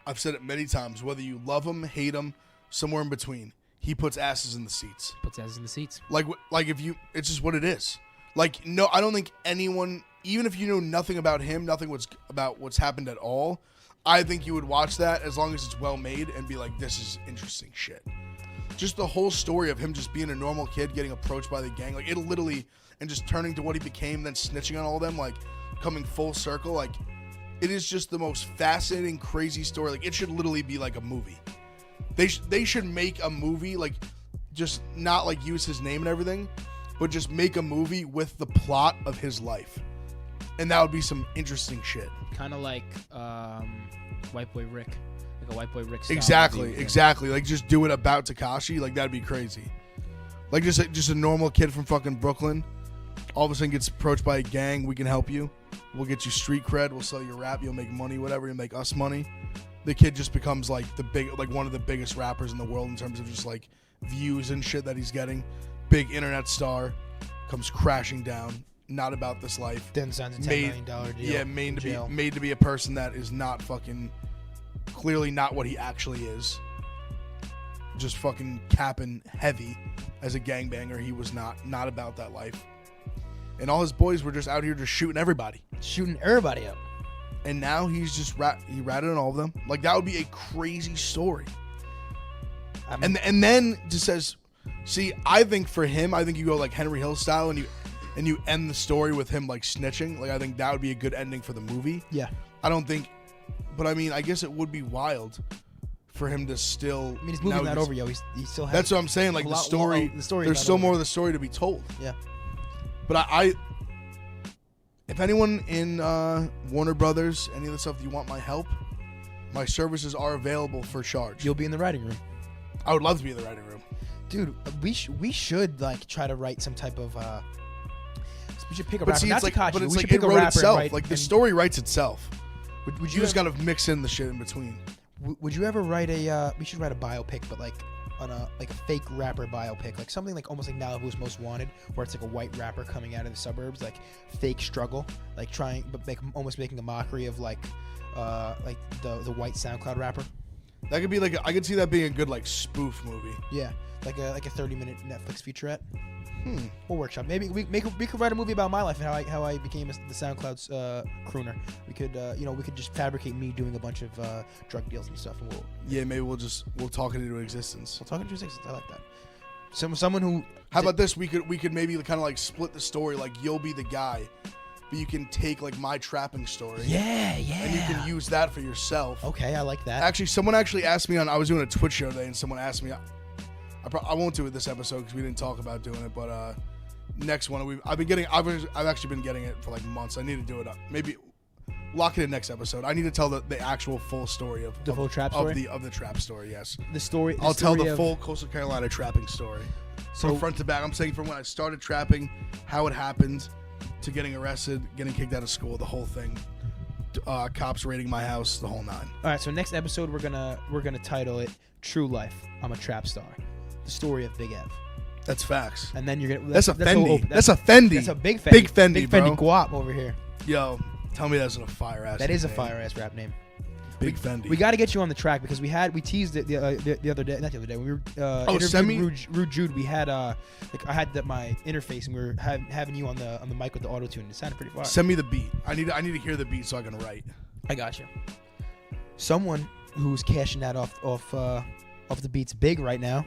I've said it many times. Whether you love him, hate him, somewhere in between, he puts asses in the seats. Puts asses in the seats. Like it's just what it is. Like, no, I don't think anyone, even if you know nothing about him, about what's happened at all, I think you would watch that as long as it's well made and be like, this is interesting shit. Just the whole story of him just being a normal kid, getting approached by the gang, like it literally, and just turning to what he became, then snitching on all of them, like coming full circle. Like, it is just the most fascinating, crazy story. Like, it should literally be like a movie. They should make a movie, like, just not like use his name and everything, but just make a movie with the plot of his life. And that would be some interesting shit. Kind of like White Boy Rick. Like a White Boy Rick style. Exactly. Like, just do it about Tekashi. Like, that'd be crazy. Like, just a normal kid from fucking Brooklyn. All of a sudden gets approached by a gang. We can help you. We'll get you street cred. We'll sell your rap. You'll make money, whatever. You'll make us money. The kid just becomes like one of the biggest rappers in the world in terms of just like views and shit that he's getting. Big internet star, comes crashing down. Not about this life. Then signs a $10 million deal. Yeah, made to be a person that is not fucking, clearly not what he actually is. Just fucking capping heavy as a gangbanger. He was not about that life. And all his boys were just out here just shooting everybody. Shooting everybody up. And now he's just he ratted on all of them. Like, that would be a crazy story. And then just says, see, I think for him, you go like Henry Hill style and you end the story with him like snitching. Like, I think that would be a good ending for the movie. Yeah. I don't think, but I mean, I guess it would be wild for him to still. I mean, his movie's not over, yo. He still has. That's what I'm saying. Like, the story. There's still more of the story to be told. Yeah. But if anyone in Warner Brothers, any of the stuff, you want my help, my services are available for charge. You'll be in the writing room. I would love to be in the writing room. Dude, we should like try to write some type of We should pick a But rapper. see, Not it's like, Tekashi, but it's we like should pick it a wrote rapper itself. and write- Like the and- story writes itself. Would You just gotta mix in the shit in between. Would you ever write a? We should write a biopic, but like on a fake rapper biopic, like something like almost like Malibu's Most Wanted, where it's like a white rapper coming out of the suburbs, like fake struggle, like trying, but like almost making a mockery of like the white SoundCloud rapper. That could be like I could see that being a good like spoof movie. Yeah, like a 30-minute Netflix featurette. We'll workshop. Maybe we could write a movie about my life and how I became the SoundCloud's crooner. We could we could just fabricate me doing a bunch of drug deals and stuff, and Maybe we'll talk it into existence. we'll talk into existence. I like that. Someone who. How about this? We could maybe kind of like split the story. Like you'll be the guy, but you can take like my trapping story. Yeah. And you can use that for yourself. Okay, I like that. Actually, someone actually asked me I was doing a Twitch show today, and someone asked me. I won't do it this episode because we didn't talk about doing it. But next one, I've actually been getting it for like months. I need to do it. Maybe lock it in next episode. I need to tell the actual full story of The full trap story? of the trap story. Yes, the story. I'll tell the of- full Coastal Carolina trapping story. So- From front to back. I'm saying from when I started trapping, how it happened, to getting arrested, getting kicked out of school, the whole thing. Cops raiding my house, the whole nine. All right, so next episode we're gonna title it "True Life." I'm a Trap Star, the story of Big Ev, That's facts. and then you're gonna. That's a what we'll Fendi. open- That's a Fendi. That's a big Fendi. Big Fendi, Big bro. Fendi guap over here. Yo, tell me that's a fire ass. That is a name. fire ass rap name. Big Fendi. We got to get you on the track because we teased it the other day, not the other day. We were send me- interviewed Rude Jude. We had I had my interface and we were having you on the mic with the auto tune. It sounded pretty fire. Send me the beat. I need to hear the beat so I can write. I got you. Someone who's cashing that off the beats big right now,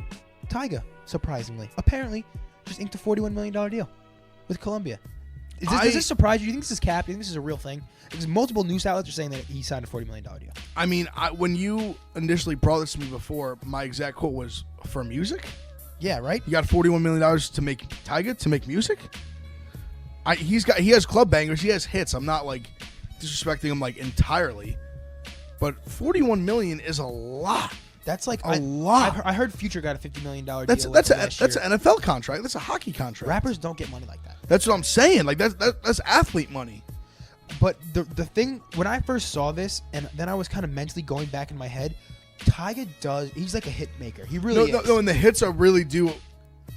Tyga. Surprisingly, apparently, just inked a $41 million deal with Columbia. Does this surprise you? Do you think this is cap? Do you think this is a real thing? Because multiple news outlets are saying that he signed a $40 million deal. I mean, when you initially brought this to me before, my exact quote was, for music? Yeah, right. You got $41 million to make Tyga, to make music? He has club bangers. He has hits. I'm not like disrespecting him like entirely, but $41 million is a lot. That's like A lot. I heard Future got a $50 million deal. That's last an year. NFL contract. That's a hockey contract. Rappers don't get money like that. That's what I'm saying. Like that's athlete money. But the thing, when I first saw this, and then I was kind of mentally going back in my head, Tyga he's like a hit maker. He really is. No, and the hits are really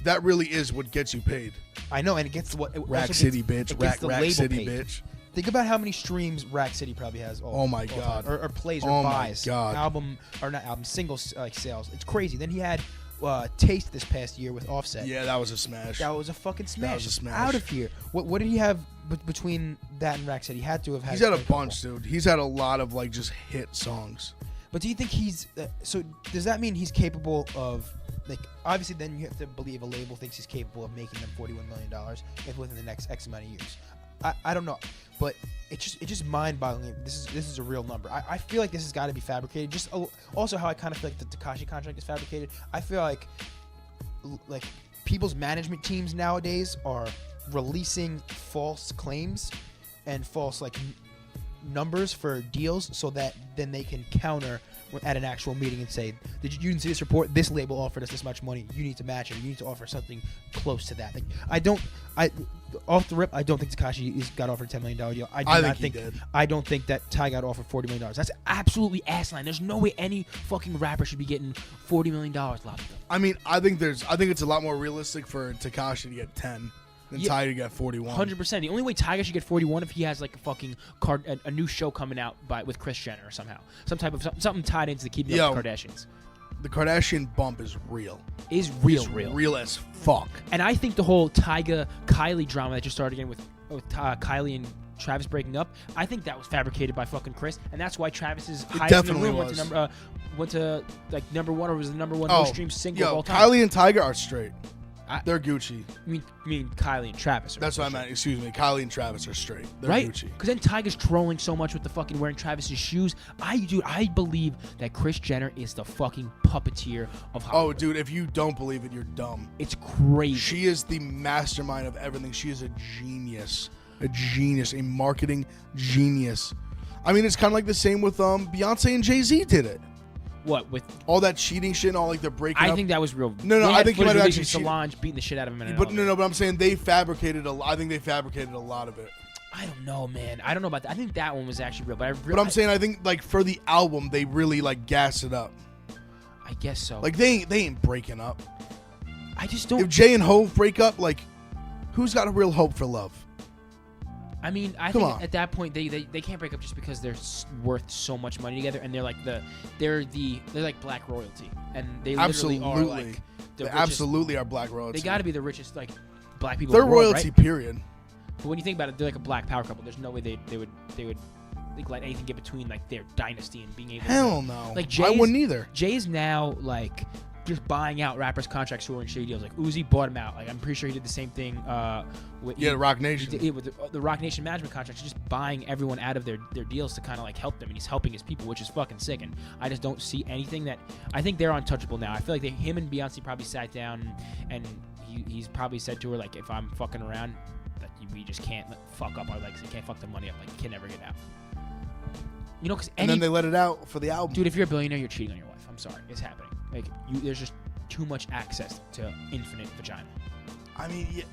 that really is what gets you paid. I know, and it gets what Rack City, bitch. Rack City, bitch. Think about how many streams Rack City probably has. Oh my God. Or plays or Oh my buys. God. Singles like sales. It's crazy. Then he had Taste this past year with Offset. Yeah, that was a smash. That was a fucking smash. That was a smash. Out of here. What did he have between that and Rack City? He had to have had. He's had a couple. bunch, dude. He's had a lot of like just hit songs. But do you think he's so? Does that mean he's capable of like? Obviously, then you have to believe a label thinks he's capable of making them $41 million within the next X amount of years. I don't know, but it's just mind-boggling. This is a real number. I feel like this has got to be fabricated. Just also how I kind of feel like the Tekashi contract is fabricated. I feel like people's management teams nowadays are releasing false claims and false numbers for deals so that then they can counter at an actual meeting and say, you didn't see this report? This label offered us this much money. You need to match it. You need to offer something close to that. Off the rip, I don't think Tekashi got offered a $10 million deal. I don't think that Ty got offered $40 million. That's absolutely asinine. There's no way any fucking rapper should be getting $40 million locked up. I mean, I think it's a lot more realistic for Tekashi to get 10 than Ty to get 41. 100%. The only way Tyga should get 41 if he has like a fucking a new show coming out with Kris Jenner somehow, something tied into the Keeping Up with the Kardashians. The Kardashian bump is real. Is real. Real as fuck. And I think the whole Tyga Kylie drama that just started again with Kylie and Travis breaking up, I think that was fabricated by fucking Chris, and that's why Travis's highest in the room went to like number one, or was the number one most streamed single of all time. Kylie and Tyga are straight. They're Gucci. I mean Kylie and Travis. That's what I meant. Excuse me. Kylie and Travis are straight. They're right? Gucci. Because then Tyga's trolling so much with the fucking wearing Travis's shoes. I believe that Kris Jenner is the fucking puppeteer of Hollywood. Oh, dude, if you don't believe it, you're dumb. It's crazy. She is the mastermind of everything. She is a genius. A marketing genius. I mean, it's kind of like the same with Beyonce and Jay-Z did it. What with? All that cheating shit, and all like the breaking I up. think that was real. No, They I had think he footage might have released actually of Solange beating the shit out of him. But but I'm saying they fabricated I think they fabricated a lot of it. I don't know, man. I don't know about that. I think that one was actually real, but I'm saying I think like for the album they really like gassed it up. I guess so. Like they ain't breaking up. I just don't. If Jay and Hove break up, like who's got a real hope for love? I mean, I Come think on. at that point they can't break up just because they're worth so much money together, and they're like they're like black royalty, and they literally are like the They richest, absolutely are black royalty. They got to be the richest like black people. They're in the world, royalty, right? period. But when you think about it, they're like a black power couple. There's no way they would like let anything get between like their dynasty and being able. Hell no. Like I wouldn't either. Jay's now like just buying out rappers' contracts who are in shady deals. Like Uzi bought him out. Like I'm pretty sure he did the same thing. With Rock Nation. He did, with the Rock Nation management contracts, he's just buying everyone out of their deals to kind of like help them, and he's helping his people, which is fucking sick. And I just don't see anything that I think they're untouchable now. I feel like him and Beyonce probably sat down and he's probably said to her like, if I'm fucking around, that we just can't fuck up our legs. You can't fuck the money up. Like you can never get out. You know, because And then they let it out for the album. Dude, if you're a billionaire, you're cheating on your wife. I'm sorry, it's happening. Like there's just too much access to infinite vagina. I mean, yeah.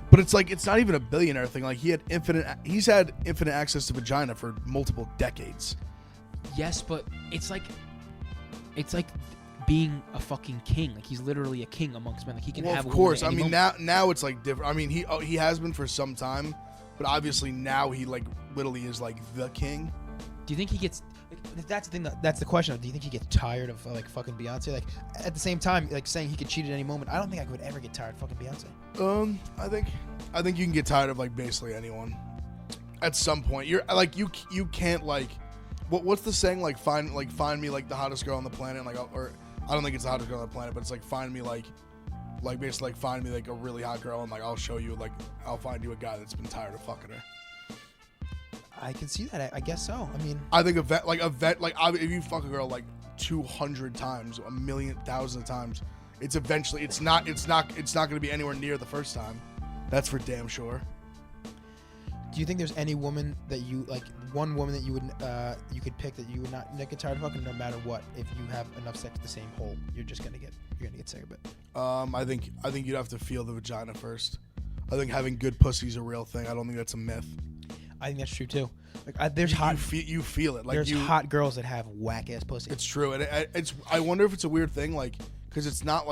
But it's like it's not even a billionaire thing. Like he's had infinite access to vagina for multiple decades. Yes, but it's like being a fucking king. Like he's literally a king amongst men. Like he can have. Of course. I mean, now it's like different. I mean, he has been for some time, but obviously now he like literally is like the king. Do you think he gets? That's the thing. That's the question. Do you think he gets tired of like fucking Beyonce? Like at the same time, like saying he could cheat at any moment. I don't think I could ever get tired of fucking Beyonce. I think you can get tired of like basically anyone. At some point, you're like you can't like. What's the saying? Like find me like the hottest girl on the planet. Like or I don't think it's the hottest girl on the planet, but it's like find me like basically like find me like a really hot girl and like I'll show you like I'll find you a guy that's been tired of fucking her. I can see that. I guess so. I mean, I think if you fuck a girl like 200 times, 1,000,000 times, it's not going to be anywhere near the first time. That's for damn sure. do you think there's any woman that you like, one woman that you would you could pick that you would not get tired of fucking no matter what? If you have enough sex with the same hole, you're gonna get sick of it. I think you'd have to feel the vagina first. I think having good pussy is a real thing. I don't think that's a myth. I think that's true too. Like there's you feel it. Like there's hot girls that have whack ass pussy. It's true, and I wonder if it's a weird thing, like because it's not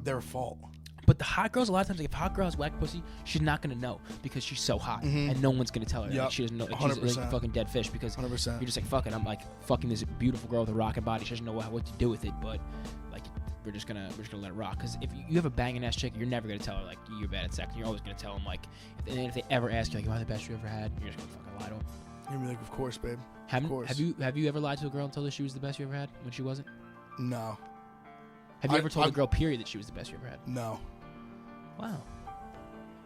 their fault. But the hot girls, a lot of times, like, if a hot girl has whack pussy, she's not gonna know because she's so hot, and no one's gonna tell her. Yep. Like, she doesn't know. Like, she's like a fucking dead fish because 100%. you're just like, fuck it. I'm like fucking this beautiful girl with a rocking body. She doesn't know what to do with it, but like we're just gonna let it rock. Because if you have a banging ass chick, you're never gonna tell her like you're bad at sex. You're always gonna tell them like, and if they ever ask you like, am I the best you ever had? You're just gonna fucking lie to them. You're gonna be like, of course, babe. Have you ever lied to a girl and told her she was the best you ever had when she wasn't? No. Have you ever told a girl period that she was the best you ever had? No. Wow.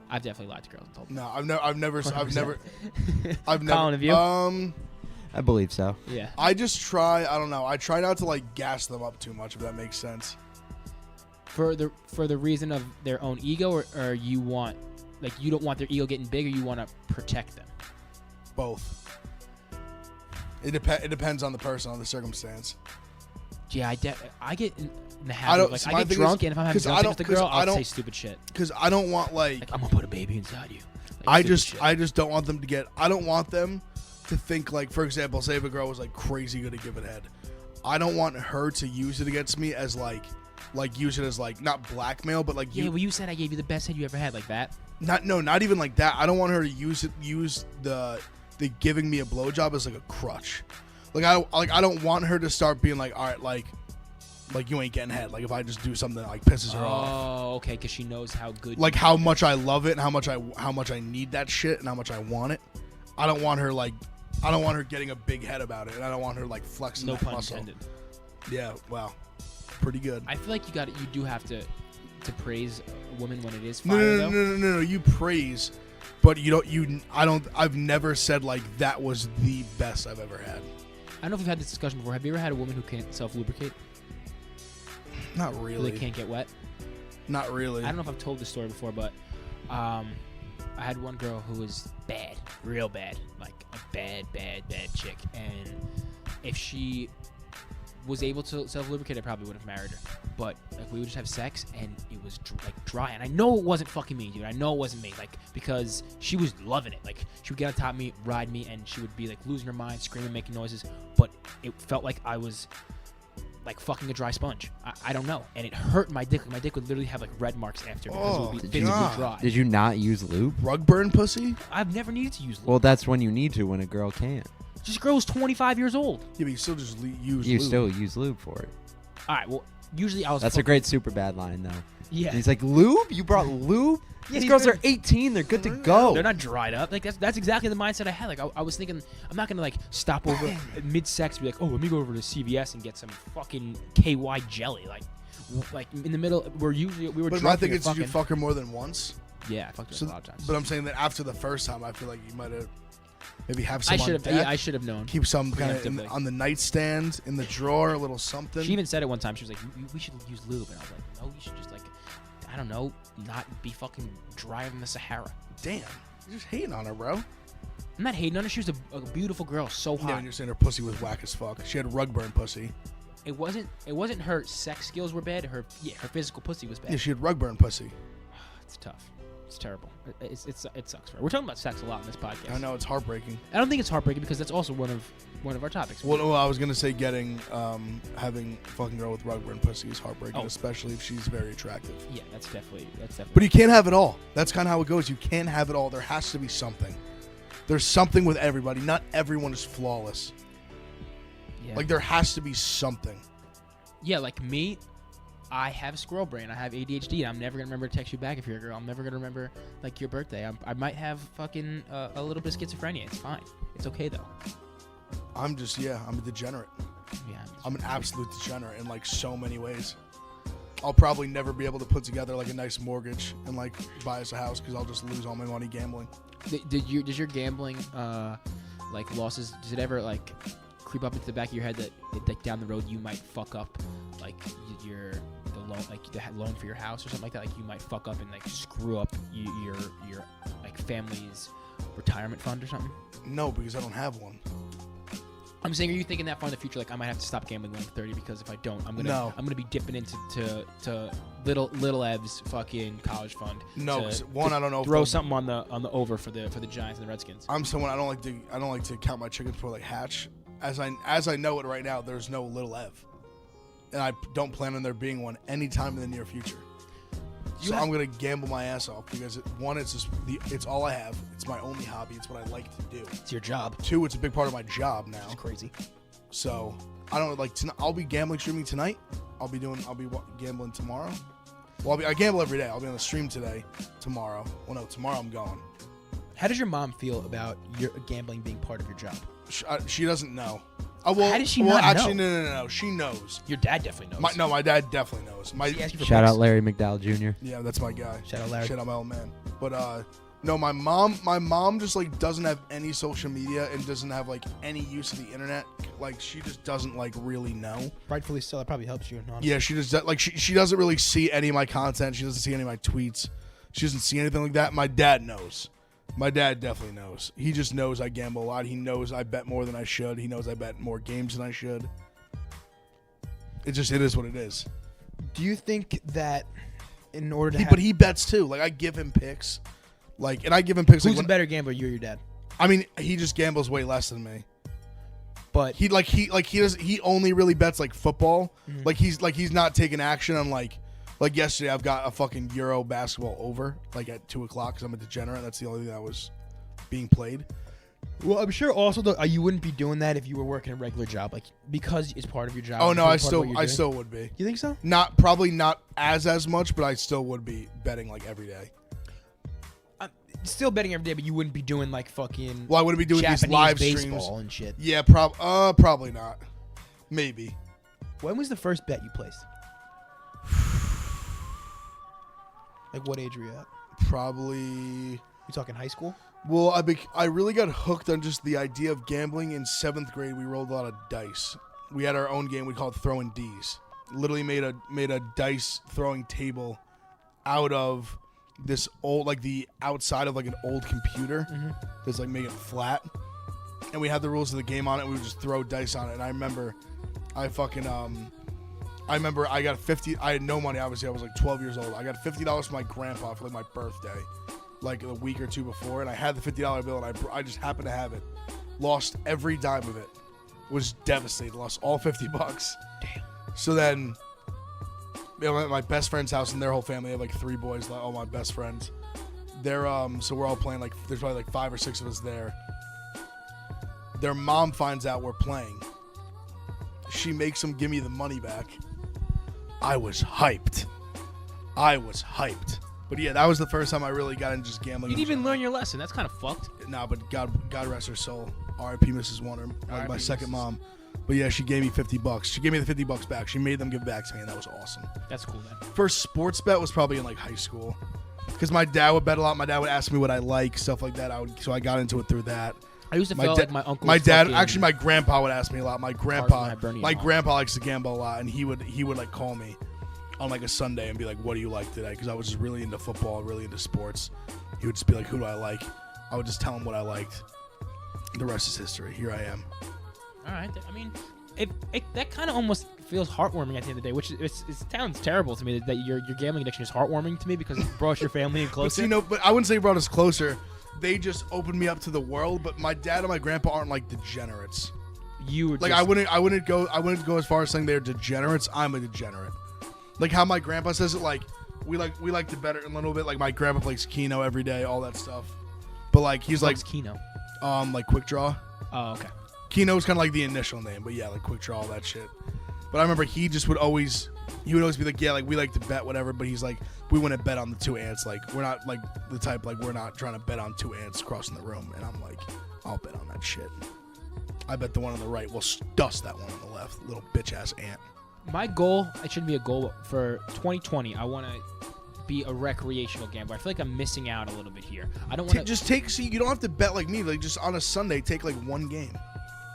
I've definitely lied to girls and told them. No, I've never. Colin, have you? I believe so. Yeah. I just try. I don't know. I try not to like gas them up too much, if that makes sense. For the reason of their own ego, or you want, like, you don't want their ego getting big, or you want to protect them? Both. It depends on the person, on the circumstance. Yeah, I get in the habit of, like, I get drunk, and if I'm having sex with the girl, I'll say stupid shit. Because I don't want like I'm gonna put a baby inside you. I just don't want them to get. I don't want them to think like, for example, say if a girl was like crazy good at giving head, I don't want her to use it against me as like use it as like not blackmail, but like you said I gave you the best head you ever had, like that. Not even like that. I don't want her to use the giving me a blowjob as like a crutch. I don't want her to start being like, all right, like you ain't getting head. Like if I just do something that like pisses her off. Oh, okay, because she knows how good. Like how much I love it and how much I need that shit and how much I want it. I don't want her getting a big head about it, and I don't want her like flexing no that pun muscle. intended. Yeah, wow, pretty good. I feel like you do have to praise a woman when it is fire. No. You praise, but I've never said like that was the best I've ever had. I don't know if we've had this discussion before. Have you ever had a woman who can't self-lubricate? Not really. Who they can't get wet? Not really. I don't know if I've told this story before, but I had one girl who was bad, real bad, like a bad chick. And if she was able to self-lubricate, I probably would have married her. But like we would just have sex, and it was like dry. And I know it wasn't fucking me, dude. I know it wasn't me, like because she was loving it. Like she would get on top of me, ride me, and she would be like losing her mind, screaming, making noises. But it felt like I was like fucking a dry sponge. I don't know, and it hurt my dick. Like, my dick would literally have like red marks after because it would be physically God. dry. Did you not use lube? Rug burn pussy? I've never needed to use lube. Well, that's when you need to when a girl can't. This girl was 25 years old. Yeah, but you still just use You lube. still use lube for it. All right, well, usually I was. That's a great super bad line, though. Yeah. And he's like, lube? You brought lube? Yeah, These girls are 18. They're good to go. They're not dried up. Like that's exactly the mindset I had. Like I was thinking, I'm not gonna like stop over mid-sex, be like, oh, let me go over to CVS and get some fucking KY jelly. Like in the middle, we were. But drunk I think and it's did you fucking- fuck her more than once? Yeah, I fucked her a lot of times. But I'm saying that after the first time, I feel like you might have maybe have some I on should have. deck. Yeah, I should have known. Keep some kind of Preemptively. on the nightstand, in the drawer, a little something. She even said it one time. She was like, we should use lube, and I was like, no, you should just like, I don't know, not be fucking dry in the Sahara. Damn, you're just hating on her, bro. I'm not hating on her. She was a beautiful girl, so Yeah, hot. and you're saying her pussy was whack as fuck. She had rug burn pussy. It wasn't her sex skills were bad. Her physical pussy was bad. Yeah, she had rug burn pussy. It's tough. It's terrible. It sucks for her. We're talking about sex a lot in this podcast. I know it's heartbreaking. I don't think it's heartbreaking because that's also one of our topics. Well, I was gonna say having a fucking girl with rug burn pussy is heartbreaking, Oh. especially if she's very attractive. Yeah, that's definitely. But you can't have it all. That's kind of how it goes. You can't have it all. There has to be something. There's something with everybody. Not everyone is flawless. yeah. Like there has to be something. Yeah, like me, I have squirrel brain. I have ADHD, and I'm never gonna remember to text you back if you're a girl. I'm never gonna remember like your birthday. I might have fucking a little bit of schizophrenia. It's fine. It's okay though. I'm a degenerate. Yeah. I'm an absolute degenerate in like so many ways. I'll probably never be able to put together like a nice mortgage and like buy us a house because I'll just lose all my money gambling. Does your gambling like losses? Does it ever like creep up into the back of your head that like down the road you might fuck up like the loan, like the loan for your house or something like that? Like you might fuck up and like screw up your like family's retirement fund or something. No, because I don't have one. I'm saying, are you thinking that far in the future? Like I might have to stop gambling when I'm 30 because if I don't, I'm gonna be dipping into to little Ev's fucking college fund. No, to- 'cause one, I don't know if Throw they'll- something on the over for the Giants and the Redskins. I'm someone I don't like to count my chickens before they hatch. As I know it right now, there's no little Ev, and I don't plan on there being one anytime in the near future. So I'm gonna gamble my ass off because it's all I have. It's my only hobby. It's what I like to do. It's your job. 2, it's a big part of my job now. It's crazy. So I don't like. I'll be gambling streaming tonight. I'll be gambling tomorrow. Well, I gamble every day. I'll be on the stream today, tomorrow. Well, no, tomorrow I'm going. How does your mom feel about your gambling being part of your job? She doesn't know. Well, How does she well, not actually, know? No. She knows. Your dad definitely knows. My dad definitely knows. He asked you for Shout picks? out Larry McDowell Jr. Yeah, that's my guy. Shout out Larry. Shout out my old man. But no, my mom just like doesn't have any social media and doesn't have like any use of the internet. Like she just doesn't like really know. Rightfully so. That probably helps you. Honestly. Yeah, she just like she doesn't really see any of my content. She doesn't see any of my tweets. She doesn't see anything like that. My dad knows. My dad definitely knows. He just knows I gamble a lot. He knows I bet more than I should. He knows I bet more games than I should. It is what it is. Do you think that in order to But he bets too. Like I give him picks. Like and I give him picks. who's Like, a better gambler, you or your dad? I mean, he just gambles way less than me. But He only really bets like football. Mm-hmm. He's not taking action on like yesterday. I've got a fucking Euro basketball over like at 2:00 because I'm a degenerate. That's the only thing that was being played. well, I'm sure also though you wouldn't be doing that if you were working a regular job, like because it's part of your job. Oh no, it's I part of what you're still doing. would be. You think so? Probably not as much, but I still would be betting like every day. Still betting every day, but you wouldn't be doing like fucking. Well, I wouldn't be doing Japanese these live baseball streams. and shit. Yeah, probably not. Maybe. When was the first bet you placed? Like what age were you at? Probably. You talking high school? Well, I really got hooked on just the idea of gambling in 7th grade. We rolled a lot of dice. We had our own game. We called Throwing D's. Literally made a dice throwing table out of this old, like the outside of like an old computer. That's like make it flat. And we had the rules of the game on it. And we would just throw dice on it. And I remember I fucking I remember I got 50. I had no money. Obviously, I was like 12 years old. I got $50 from my grandpa for like my birthday, like a week or two before, and I had the $50 bill, and I just happened to have it. Lost every dime of it. Was devastated. Lost all $50. Damn. So then, I'm at my best friend's house, and their whole family have like 3 boys. Like, all my best friends. They're so we're all playing. Like, there's probably like 5 or 6 of us there. Their mom finds out we're playing. She makes them give me the money back. I was hyped. But yeah, that was the first time I really got into just gambling. You didn't even learn your lesson. That's kind of fucked. Nah, but God rest her soul. R.I.P. Mrs. Warner, like my second mom. But yeah, she gave me $50. She gave me the $50 back. She made them give back to me, and that was awesome. That's cool, man. First sports bet was probably in like high school, because my dad would bet a lot. My dad would ask me what I like, stuff like that. So I got into it through that. I used to feel like my uncle. My dad, actually, my grandpa would ask me a lot. My grandpa likes to gamble a lot, and he would like call me on like a Sunday and be like, "What do you like today?" Because I was just really into football, really into sports. He would just be like, "Who do I like?" I would just tell him what I liked. The rest is history. Here I am. All right. I mean, that kind of almost feels heartwarming at the end of the day, which it sounds terrible to me that your gambling addiction is heartwarming to me because it brought your family in closer. But I wouldn't say it brought us closer. They just opened me up to the world. But my dad and my grandpa aren't like degenerates. You were like, I wouldn't go as far as saying they're degenerates. I'm a degenerate. Like how my grandpa says it. Like we like to bet it a little bit. Like my grandpa plays Keno every day, all that stuff. But like he's like Keno. Like Quick Draw. Oh, okay. Keno is kind of like the initial name, but yeah, like Quick Draw, all that shit. But I remember he would always be like, yeah, like we like to bet whatever, but he's like, we wouldn't bet on the 2 ants. Like we're not like the type, like we're not trying to bet on 2 ants crossing the room. And I'm like, I'll bet on that shit. I bet the one on the right will dust that one on the left, little bitch ass ant. My goal, it shouldn't be a goal for 2020. I want to be a recreational gambler. I feel like I'm missing out a little bit here. I don't want to see. You don't have to bet like me. Like just on a Sunday, take like one game.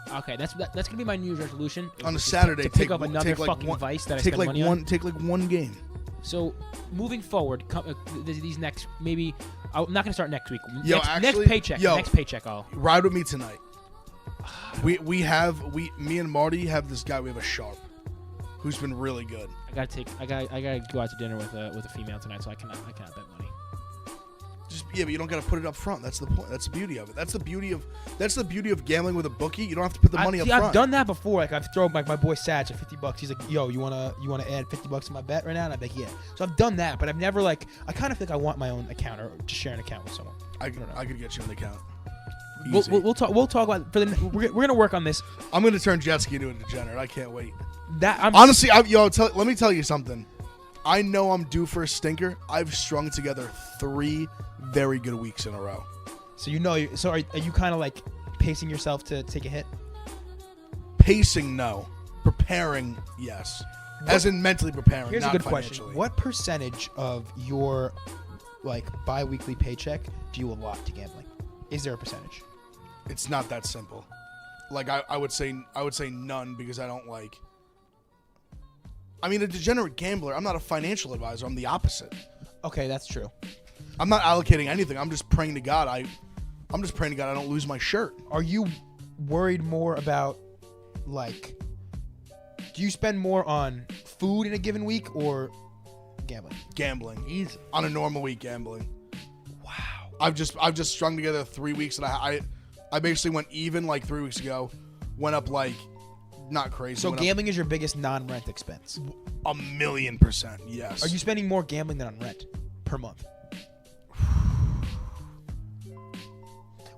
Okay, that's gonna be my New Year's resolution. On a Saturday, to pick up another fucking vice that I spend money on. Take like one game. So moving forward, these next maybe I'm not gonna start next week. Next paycheck. Next paycheck. I'll ride with me tonight. Me and Marty have this guy. We have a sharp, who's been really good. I gotta go out to dinner with a female tonight, so I cannot bet money. But you don't gotta put it up front. That's the point. That's the beauty of it. That's the beauty of gambling with a bookie. You don't have to put the money up front. I've done that before. Like I've thrown like my boy Satch at $50. He's like, "Yo, you wanna add $50 to my bet right now?" And I'm like, "Yeah." So I've done that, but I've never I kind of think I want my own account or to share an account with someone. I could get you an account. We'll talk about we're gonna work on this. I'm gonna turn Jetski into a degenerate. I can't wait. Honestly, let me tell you something. I know I'm due for a stinker. I've strung together 3 very good weeks in a row. So are you kind of like pacing yourself to take a hit? Pacing, no. Preparing, yes. As in mentally preparing. Here's not a good financially. question. What percentage of your bi-weekly paycheck do you allot to gambling? Is there a percentage? It's not that simple. Like I would say none, because I don't like. I mean, a degenerate gambler. I'm not a financial advisor. I'm the opposite. Okay, that's true. I'm not allocating anything. I'm just praying to God. I'm just praying to God I don't lose my shirt. Are you worried more about do you spend more on food in a given week or gambling? Gambling. Easy. On a normal week, gambling. Wow. I've just strung together 3 weeks, and I basically went even like 3 weeks ago. Went up like not crazy. So gambling is your biggest non-rent expense? 1,000,000%, yes. Are you spending more gambling than on rent per month?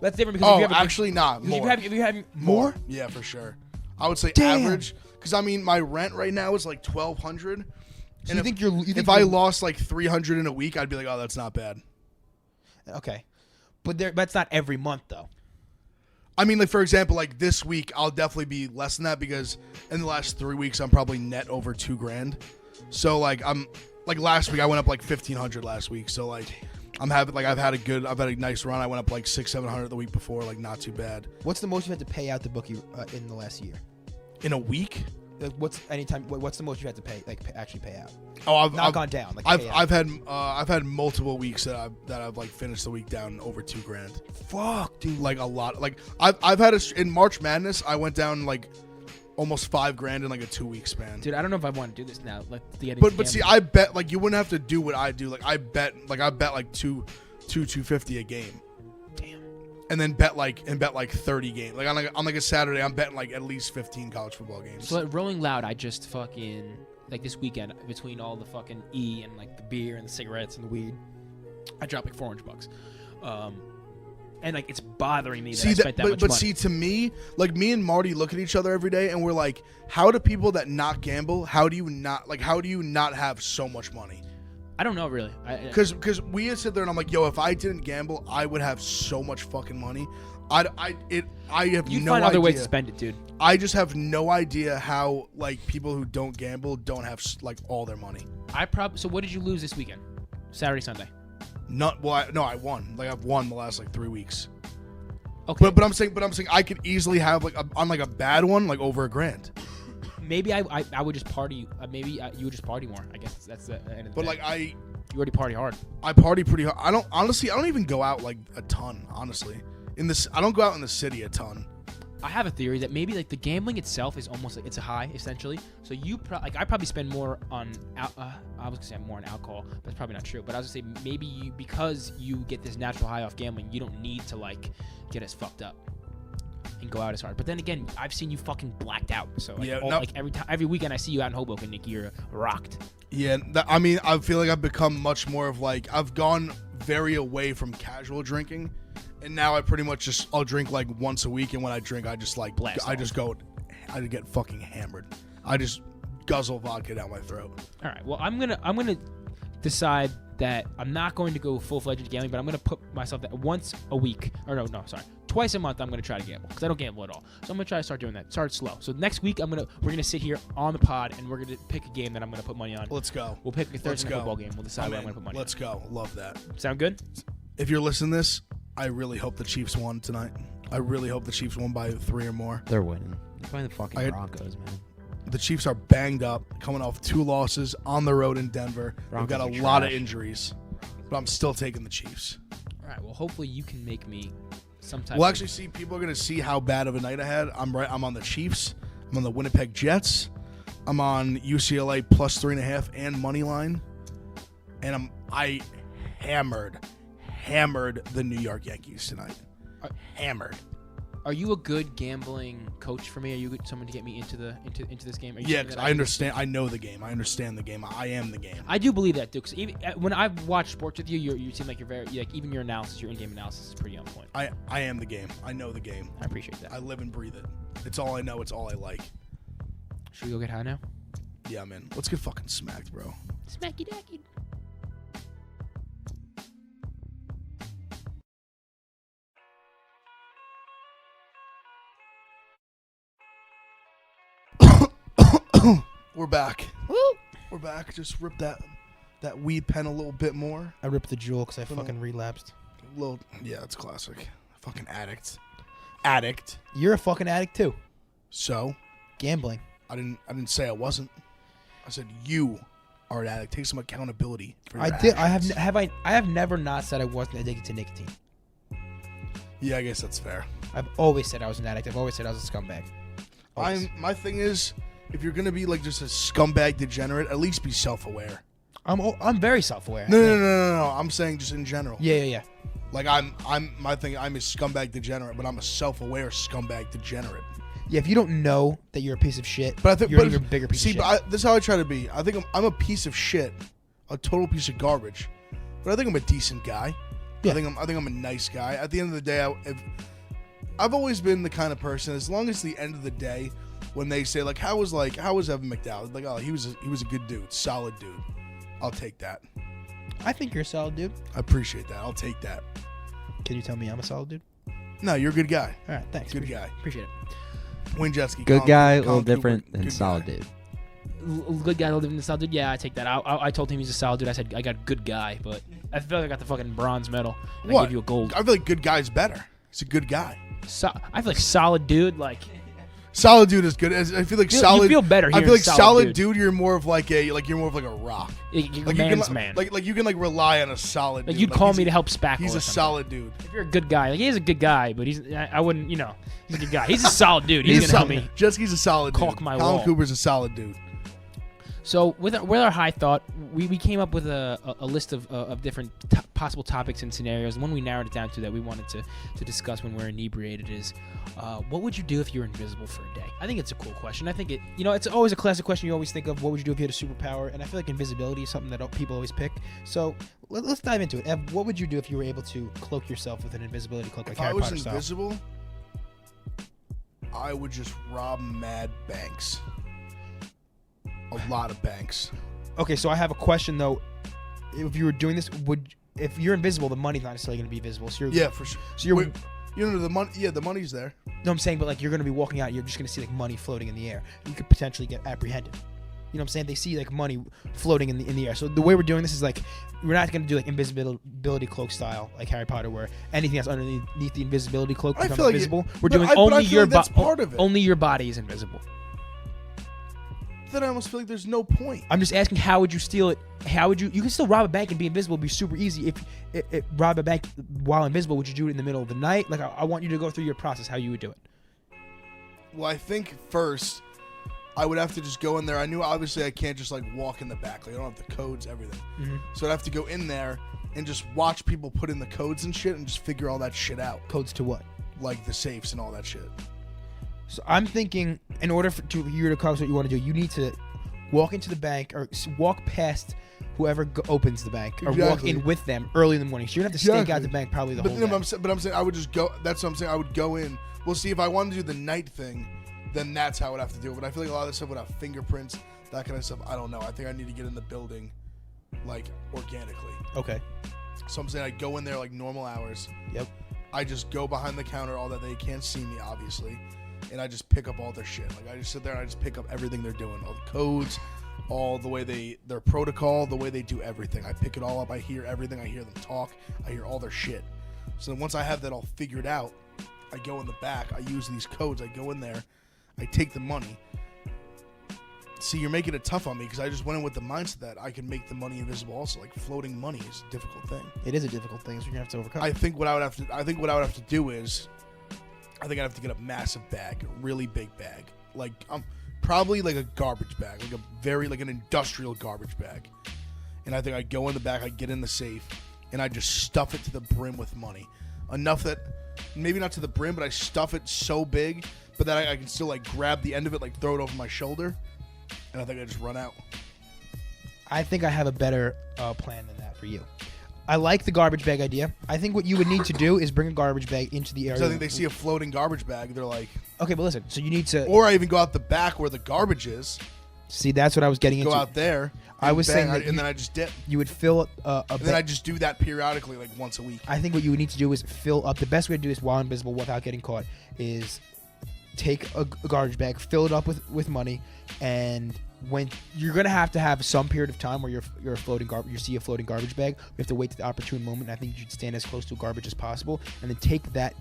That's different because actually not. More. If you have more? Yeah, for sure. I would say Damn. average, because I mean my rent right now is like $1,200. So and if I lost like $300 in a week, I'd be like, oh, that's not bad. Okay, but that's not every month though. I mean, like for example, like this week, I'll definitely be less than that, because in the last 3 weeks, I'm probably net over $2,000. So like last week, I went up like $1,500 last week. So like I've had a nice run. I went up like $600-700 the week before, like not too bad. What's the most you've had to pay out the bookie in the last year? In a week? What's the most you had to pay actually pay out? Oh, I've gone down. I've had multiple weeks that I've like finished the week down over $2,000. Fuck, dude. Like a lot. Like I've had in March Madness, I went down like almost $5,000 in like a 2-week span. Dude, I don't know if I want to do this now. Like, but see, I bet like you wouldn't have to do what I do. Like I bet like $250 a game. Damn. And then bet like 30 games. Like on a Saturday, I'm betting like at least 15 college football games. So at Rolling Loud, I just fucking like this weekend between all the fucking E and like the beer and the cigarettes and the weed, I dropped like $400. And like it's bothering me that I spent that much money. But see, to me, like me and Marty look at each other every day and we're like, how do people that not gamble? How do you not have so much money? I don't know really. Because we sit there and I'm like, yo, if I didn't gamble, I would have so much fucking money. I have you no find other idea. ways to spend it, dude. I just have no idea how like people who don't gamble don't have like all their money. So what did you lose this weekend? Saturday, Sunday? I won. Like I've won the last like 3 weeks. Okay. But I'm saying I could easily have like on like a bad one like over $1,000. Maybe I would just party. Maybe you would just party more. I guess that's the end of the But day. like you already party hard. I party pretty hard. I don't even go out like a ton. Honestly, I don't go out in the city a ton. I have a theory that maybe like the gambling itself is almost like it's a high essentially. So I probably spend more on I was gonna say more on alcohol, but that's probably not true. But I was gonna say maybe because you get this natural high off gambling, you don't need to like get as fucked up and go out as hard. But then again, I've seen you fucking blacked out. So like, like every weekend I see you out in Hoboken, Nick, you're rocked. Yeah, I mean, I feel like I've become much more of like I've gone very away from casual drinking. And now I pretty much I'll drink like once a week, and when I drink, I just like I get fucking hammered. I just guzzle vodka down my throat. All right. Well, I'm gonna decide that I'm not going to go full-fledged gambling, but I'm gonna put myself that once a week, twice a month. I'm gonna try to gamble because I don't gamble at all. So I'm gonna try to start doing that. Start slow. So next week we're gonna sit here on the pod and we're gonna pick a game that I'm gonna put money on. Let's go. We'll pick a Thursday night football game. We'll decide where I'm gonna put money. Let's go. Love that. Sound good? If you're listening to this, I really hope the Chiefs won tonight. I really hope the Chiefs won by 3 or more. They're winning. They're playing the fucking Broncos, man. The Chiefs are banged up, coming off 2 losses on the road in Denver. Broncos They've got a lot of injuries, but I'm still taking the Chiefs. All right. Well, hopefully you can make me some type. We'll actually see. People are going to see how bad of a night I had. I'm on the Chiefs. I'm on the Winnipeg Jets. I'm on UCLA plus 3.5 and money line. And I hammered the New York Yankees tonight. Hammered. Are you a good gambling coach for me? Are you someone to get me into this game? Yeah, because I understand. I know the game. I understand the game. I am the game. I do believe that, dude. Because even when I've watched sports with you, you seem like you're very like even your analysis, your in-game analysis is pretty on point. I am the game. I know the game. I appreciate that. I live and breathe it. It's all I know. It's all I like. Should we go get high now? Yeah, man. Let's get fucking smacked, bro. Smacky dacky. We're back. Woo! We're back. Just rip that weed pen a little bit more. I ripped the jewel because I fucking relapsed. Yeah, it's classic. Fucking addict. You're a fucking addict too. So, Gambling. I didn't say I wasn't. I said you are an addict. Take some accountability for your I did. actions. I have never not said I wasn't addicted to nicotine. Yeah, I guess that's fair. I've always said I was an addict. I've always said I was a scumbag. Always. My thing is, if you're gonna be like just a scumbag degenerate, at least be self-aware. I'm very self-aware. No. I'm saying just in general. Yeah. Like I'm a scumbag degenerate, but I'm a self-aware scumbag degenerate. Yeah, if you don't know that you're a piece of shit, but I think you're an even bigger piece of shit. But this is how I try to be. I think I'm a piece of shit, a total piece of garbage. But I think I'm a decent guy. Yeah. I think I'm a nice guy. At the end of the day, I've always been the kind of person. As long as the end of the day, when they say like, how was Evan McDowell? Like, oh, he was a good dude, solid dude. I'll take that. I think you're a solid dude. I appreciate that. I'll take that. Can you tell me I'm a solid dude? No, you're a good guy. All right, thanks. Good guy. Appreciate it. Wayne Jetski. Good guy, a little different than solid dude. Good guy, a little different than solid dude. Yeah, I take that. I told him he's a solid dude. I said I got good guy, but I feel like I got the fucking bronze medal. And I give you a gold. I feel like good guy's better. He's a good guy. I feel like solid dude. Like Solid dude is good. I feel like solid. You feel better. I feel hearing like solid dude. dude. You're more of like a rock. You're Like man's you can, man. Like you can like rely on a solid. Like dude. you'd call he's me to help spackle. He's or a something. solid dude. If you're a good guy, like he is a good guy, but I wouldn't. He's a good guy. He's a solid dude. He's gonna help me Jetski's a solid dude. caulk my Colin wall. Cooper's a solid dude. So with our high thought, we came up with a list of different possible topics and scenarios. And one we narrowed it down to that we wanted to discuss when we're inebriated is, what would you do if you were invisible for a day? I think it's a cool question. I think it's always a classic question you always think of. What would you do if you had a superpower? And I feel like invisibility is something that people always pick. So let's dive into it. Ev, what would you do if you were able to cloak yourself with an invisibility cloak like If I Harry was Potter style? invisible, I would just rob mad banks. A lot of banks. Okay, so I have a question though. If you were doing this, if you're invisible, the money's not necessarily going to be visible. So Yeah, for sure. So you're. Wait, the money. Yeah, the money's there. No, I'm saying, but like you're going to be walking out, you're just going to see like money floating in the air. You could potentially get apprehended. You know what I'm saying? They see like money floating in the air. So the way we're doing this is like we're not going to do like invisibility cloak style like Harry Potter, where anything that's underneath the invisibility cloak I becomes feel like invisible. We're but doing I- but I only feel your like that's part of it. Only your body is invisible. Then I almost feel like there's no point. I'm just asking, how would you steal it? How would you? You can still rob a bank and be invisible. It'd be super easy. If rob a bank while invisible, would you do it in the middle of the night? Like I want you to go through your process, how you would do it. Well, I think first I would have to just go in there. I knew obviously I can't just like walk in the back. Like I don't have the codes, everything. Mm-hmm. So I'd have to go in there and just watch people put in the codes and shit and just figure all that shit out. Codes to what? Like the safes and all that shit. So I'm thinking, in order for you to accomplish what you want to do, you need to walk into the bank or walk past whoever opens the bank, or walk Exactly. in with them early in the morning. So you're gonna have to stake out Exactly. the bank probably the But, whole no, day. but I'm saying I would just go. That's what I'm saying. I would go in. We'll see if I want to do the night thing, then that's how I would have to do it. But I feel like a lot of this stuff would have fingerprints, that kind of stuff. I don't know. I think I need to get in the building, like organically. Okay. So I'm saying I go in there like normal hours. Yep. I just go behind the counter, all that they can't see me, obviously, and I just pick up all their shit. Like I just sit there and I just pick up everything they're doing, all the codes, all the way their protocol, the way they do everything. I pick it all up. I hear everything. I hear them talk. I hear all their shit. So then once I have that all figured out, I go in the back. I use these codes. I go in there. I take the money. See, you're making it tough on me because I just went in with the mindset that I can make the money invisible. Also, like floating money is a difficult thing. It is a difficult thing, so you're gonna have to overcome. I think what I would have to do is, I think I'd have to get a massive bag, a really big bag, like probably like a garbage bag, like an industrial garbage bag. And I think I'd go in the back, I'd get in the safe, and I'd just stuff it to the brim with money, enough that maybe not to the brim, but I stuff it so big, but that I can still like grab the end of it, like throw it over my shoulder, and I think I just run out. I think I have a better plan than that for you. I like the garbage bag idea. I think what you would need to do is bring a garbage bag into the area. Because I think they see a floating garbage bag, they're like, Okay, but listen. So you need to or I even go out the back where the garbage is, see. That's what I was getting go into. out there. I and was bang, saying that and then I just dip. You would fill a And then I just do that periodically, like once a week. I think what you would need to do is fill up. The best way to do this while invisible without getting caught is take a garbage bag, fill it up with money, and when you're gonna have some period of time where you're floating you see a floating garbage bag. You have to wait to the opportune moment. And I think you should stand as close to garbage as possible, and then take that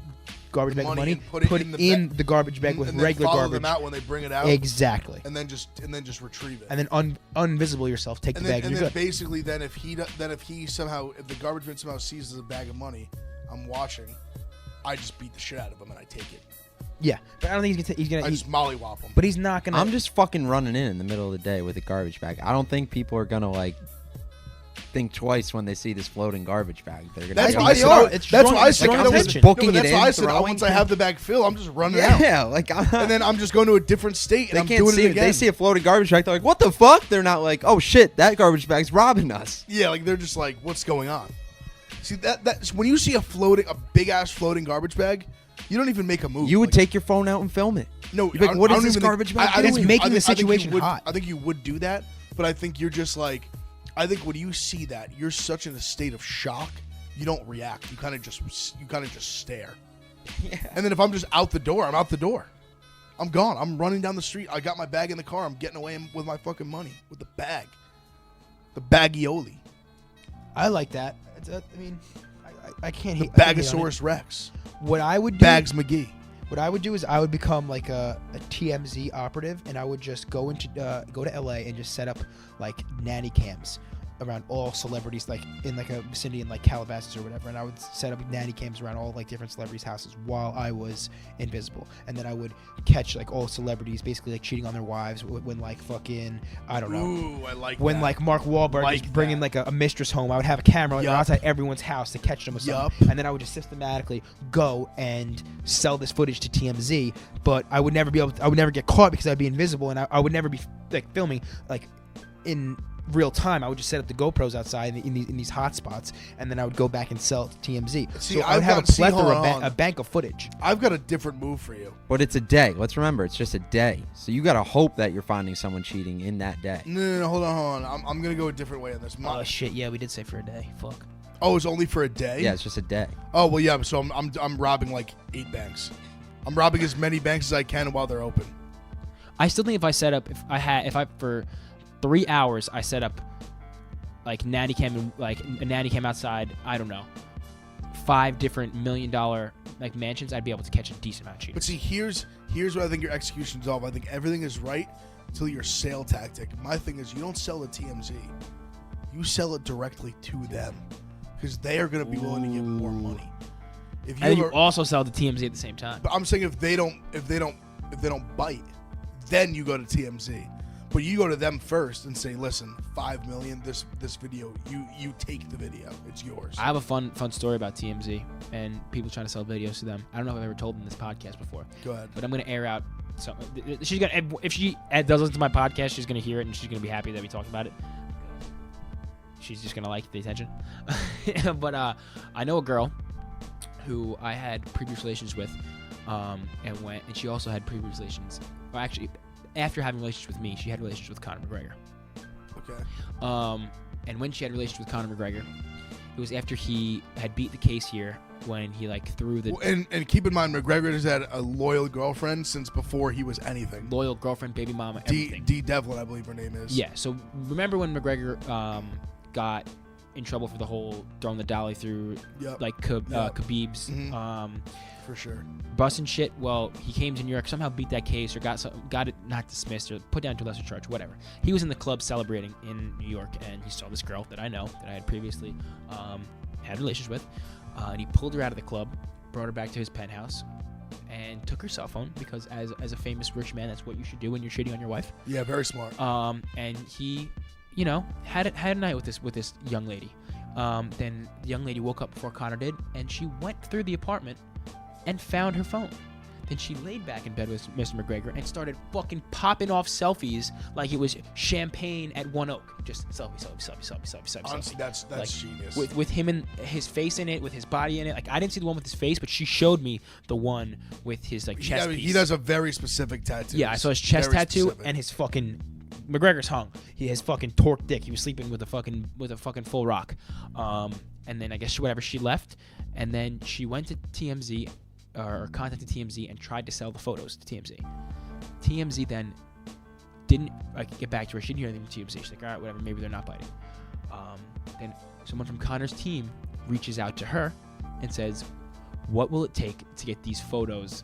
garbage bag of money, and put put it it in the garbage bag with and then regular follow garbage. them out when they bring it out. Exactly. And then just retrieve it. And then unvisible yourself. Take And the then, bag. and And then you're good. basically, if the garbage man somehow sees the bag of money, I'm watching. I just beat the shit out of him and I take it. Yeah, but I don't think he's gonna. I just mollywop him. But he's not gonna. I'm just fucking running in the middle of the day with a garbage bag. I don't think people are gonna like think twice when they see this floating garbage bag. They're gonna. That's go, why I they said. are. It's That's strong- why I it's said. strong you know, intention. no, booking but it that's in, why I said. throwing Once I have the bag filled, I'm just running out. yeah, like And then I'm just going to a different state and they I'm can't doing see it again. They see a floating garbage bag. They're like, "What the fuck?" They're not like, "Oh shit, that garbage bag's robbing us." Yeah, like they're just like, what's going on? See that's when you see a big ass floating garbage bag, you don't even make a move. You would Like, take your phone out and film it. no. You'd be like, I- "What I is don't this even garbage think, bag I think doing?" you- Making I the think- I think you situation would- hot. I think you would do that, but I think you're just like, I think when you see that, you're such in a state of shock, you don't react. You kind of just stare. Yeah. And then if I'm just out the door, I'm out the door. I'm gone. I'm running down the street. I got my bag in the car. I'm getting away with my fucking money with the bag, the baggioli, I like that. I mean, I can't the hate. I can't hate on it. Bagosaurus Rex, What I would do. Bags McGee. What I would do is I would become like a TMZ operative, and I would just go to LA and just set up like nanny cams around all celebrities, like in like a vicinity in like Calabasas or whatever, and I would set up nanny cams around all like different celebrities' houses while I was invisible, and then I would catch like all celebrities basically like cheating on their wives when like fucking I don't know. Ooh, I like when that. like Mark Wahlberg Like is bringing that. like a mistress home, I would have a camera like, Yup. outside everyone's house to catch them with something, Yup. and then I would just systematically go and sell this footage to TMZ. But I would never be able. I would never get caught because I'd be invisible, and I would never be like filming like in real time. I would just set up the GoPros outside in these hot spots, and then I would go back and sell it to TMZ. See, So I would have a hold plethora, on. a bank of footage. I've got a different move for you. But it's a day. Let's remember, it's just a day. So you gotta hope that you're finding someone cheating in that day. No, hold on. I'm gonna go a different way on this. Oh shit! Yeah, we did say for a day. Fuck. Oh, it's only for a day? Yeah, it's just a day. Oh well, yeah. So I'm robbing like 8 banks. I'm robbing as many banks as I can while they're open. I still think if I for 3 hours I set up like nanny cam, like a nanny cam outside, I don't know, 5 different $1 million like mansions, I'd be able to catch a decent amount of cheaters. But see, here's where I think your execution's off. I think everything is right until your sale tactic. My thing is you don't sell to TMZ. You sell it directly to them because they are going to be willing to give more money. If And you you also sell to TMZ at the same time. But I'm saying if they don't bite, then you go to TMZ. But you go to them first and say, listen, $5 million, this video, you take the video, it's yours. I have a fun story about TMZ and people trying to sell videos to them. I don't know if I've ever told them this podcast before. Go ahead. But I'm gonna air out. So she's gonna, if she does listen to my podcast, she's gonna hear it and she's gonna be happy that we talked about it. She's just gonna like the attention. But I know a girl who I had previous relations with, and she also had previous relations. Well, actually, after having relations with me, she had relations with Conor McGregor. Okay. And when she had relations with Conor McGregor, it was after he had beat the case here when he like threw the And keep in mind, McGregor has had a loyal girlfriend since before he was anything. loyal girlfriend, baby mama, everything. D Devlin, I believe her name is. Yeah. So remember when McGregor got in trouble for the whole throwing the dolly through Yep. like Khabib's Mhm. For sure. bus and shit? Well, he came to New York, somehow beat that case or got it not dismissed or put down to a lesser charge, whatever. He was in the club celebrating in New York, and he saw this girl that I know that I had previously had relations with, and he pulled her out of the club, brought her back to his penthouse, and took her cell phone because as a famous rich man, that's what you should do when you're cheating on your wife. Yeah, very smart. And he, had a night with this young lady. Then the young lady woke up before Connor did, and she went through the apartment and found her phone. Then she laid back in bed with Mr. McGregor and started fucking popping off selfies like it was champagne at One Oak. Just selfie. Honestly, that's like, genius. With him and his face in it, with his body in it. Like I didn't see the one with his face, but she showed me the one with his like chest piece. He does a very specific tattoo. Yeah, I saw his chest Very tattoo specific. and his fucking McGregor's hung. He has fucking torqued dick. He was sleeping with a fucking full rock. And then I guess she left, and then she went to TMZ or contacted TMZ and tried to sell the photos to TMZ. TMZ then didn't get back to her. She didn't hear anything from TMZ. She's like, all right, whatever. Maybe they're not biting. Then someone from Connor's team reaches out to her and says, what will it take to get these photos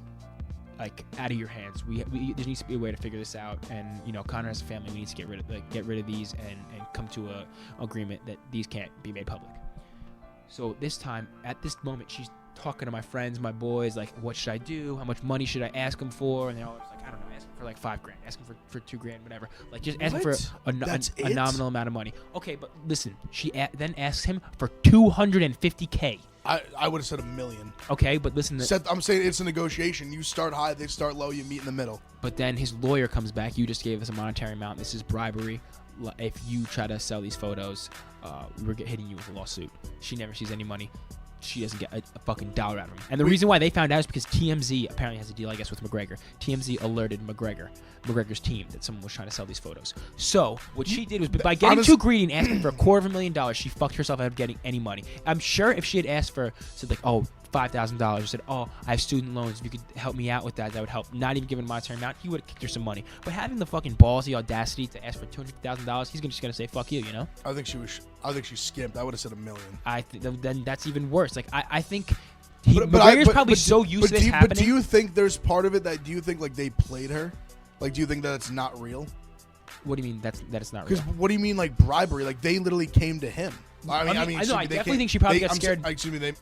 like out of your hands? There needs to be a way to figure this out, and Connor has a family. We need to get rid of these and come to a agreement that these can't be made public. So this time, at this moment, she's talking to my friends, my boys, like, what should I do? How much money should I ask them for? And they're all just like, I don't know, ask them for like $5,000, ask them for $2,000, whatever. Like, just ask them for a nominal amount of money. Okay, but listen, she then asks him for $250K. I would have said $1 million. Okay, but listen. I'm saying it's a negotiation. You start high, they start low, you meet in the middle. But then his lawyer comes back. You just gave us a monetary amount. This is bribery. If you try to sell these photos, we're hitting you with a lawsuit. She never sees any money. She doesn't get a fucking dollar out of him. And the reason why they found out is because TMZ apparently has a deal, I guess, with McGregor. TMZ alerted McGregor's team that someone was trying to sell these photos. So what she did was, by getting too greedy and asking for $250,000, she fucked herself out of getting any money. I'm sure if she had asked for, said like, $5,000, or said, I have student loans, if you could help me out with that would help, not even giving a monetary amount, he would have kicked her some money. But having the fucking balls, the audacity to ask for $250,000, he's just gonna say fuck you, I think she skimped. I would have said $1 million. Then that's even worse. Like I think McGregor's probably so used to this happening. But do you think there's part of it that do you think like they played her? Like, do you think that it's not real? What do you mean that it's not real? Because what do you mean like bribery? Like they literally came to him. I definitely think she probably got scared.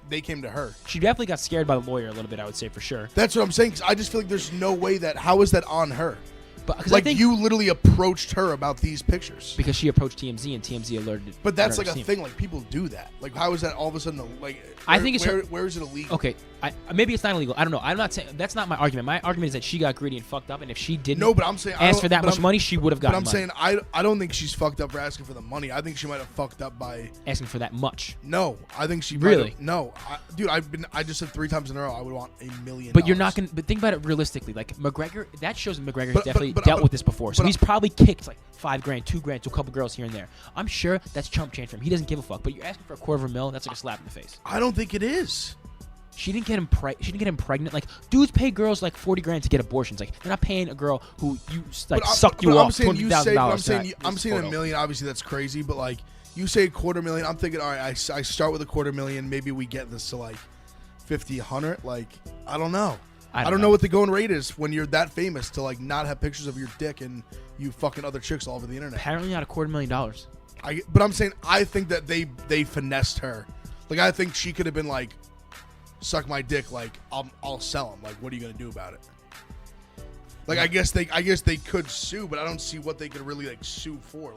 They came to her. She definitely got scared by the lawyer a little bit, I would say, for sure. That's what I'm saying. 'Cause I just feel like there's no way that. How is that on her? But like you literally approached her about these pictures because she approached TMZ and TMZ alerted. But that's like a thing. Like people do that. Like how is that all of a sudden like? I think it's where is it illegal? Okay, maybe it's not illegal. I don't know. I'm not saying that's not my argument. My argument is that she got greedy and fucked up, and if she didn't, but I'm saying ask for that much money, she would have gotten. But I'm saying I don't think she's fucked up for asking for the money. I think she might have fucked up by asking for that much. No, I think she really dude. I just said 3 times in a row I would want $1 million. But you're not gonna. But think about it realistically. Like McGregor, that shows that McGregor has definitely dealt with this before. So he's probably kicked like $5 grand, $2 grand to a couple girls here and there. I'm sure that's chump change for him. He doesn't give a fuck. But you're asking for $250,000. That's like a slap in the face. I don't think it is. She didn't get him. She didn't get him pregnant. Like dudes pay girls like $40 grand to get abortions. Like they're not paying a girl who sucked you off $20,000. I'm saying $1 million. Obviously that's crazy. But like you say $250,000, I'm thinking all right. I start with $250,000. Maybe we get this to like 50, 100. Like I don't know. I don't know what the going rate is when you're that famous to like not have pictures of your dick and you fucking other chicks all over the internet. Apparently not $250,000. But I'm saying I think that they finessed her. Like I think she could have been like, suck my dick. Like I'll sell him. Like what are you gonna do about it? Like I guess they could sue, but I don't see what they could really like sue for.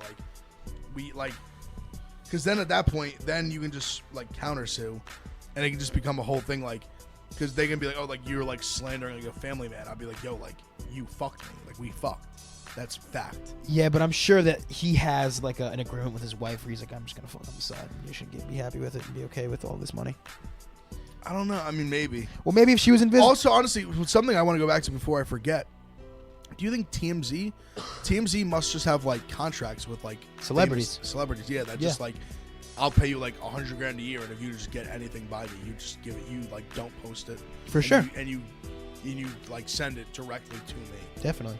Because then at that point, then you can just like counter sue, and it can just become a whole thing like. Because they can be like, oh, like you're like slandering like a family man. I'll be like, yo, like you fucked me, like we fucked. That's fact. Yeah, but I'm sure that he has like an agreement with his wife where he's like, I'm just gonna fuck on the side. You should be happy with it and be okay with all this money. I don't know. I mean, maybe. Well, maybe if she was invisible. Also, honestly, something I want to go back to before I forget. Do you think TMZ must just have like contracts with like celebrities? Celebrities, yeah. That just like. I'll pay you like $100 grand a year, and if you just get anything by me, you just give it. You like don't post it for sure, and you like send it directly to me. Definitely.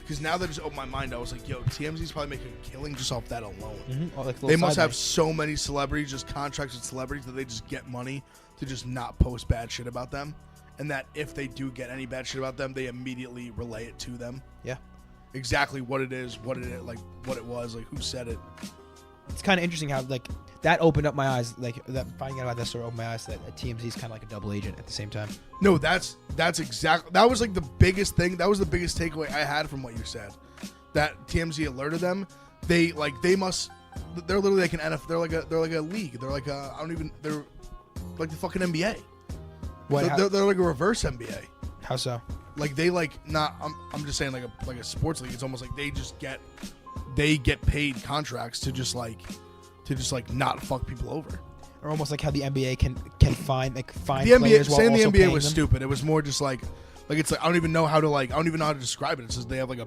Because now that just opened my mind, I was like, yo, TMZ's probably making a killing just off that alone. Mm-hmm. Oh, like they must have so many celebrities, just contracts with celebrities that they just get money to just not post bad shit about them, and that if they do get any bad shit about them, they immediately relay it to them. Yeah. Exactly what it is, like what it was, like who said it. It's kind of interesting how like that opened up my eyes. Like that finding out about that story opened my eyes that TMZ is kind of like a double agent at the same time. No, that's exactly that was like the biggest thing. That was the biggest takeaway I had from what you said. That TMZ alerted them. They're literally like an NFL. They're like a league. They're like they're like the fucking NBA. What? They're like a reverse NBA. How so? Like they like not. I'm just saying like a sports league. It's almost like they get paid contracts to just like not fuck people over, or almost like how the NBA can find the players NBA. while Saying the also NBA was them. stupid. It was more just like it's like I don't even know how to describe it. It says they have like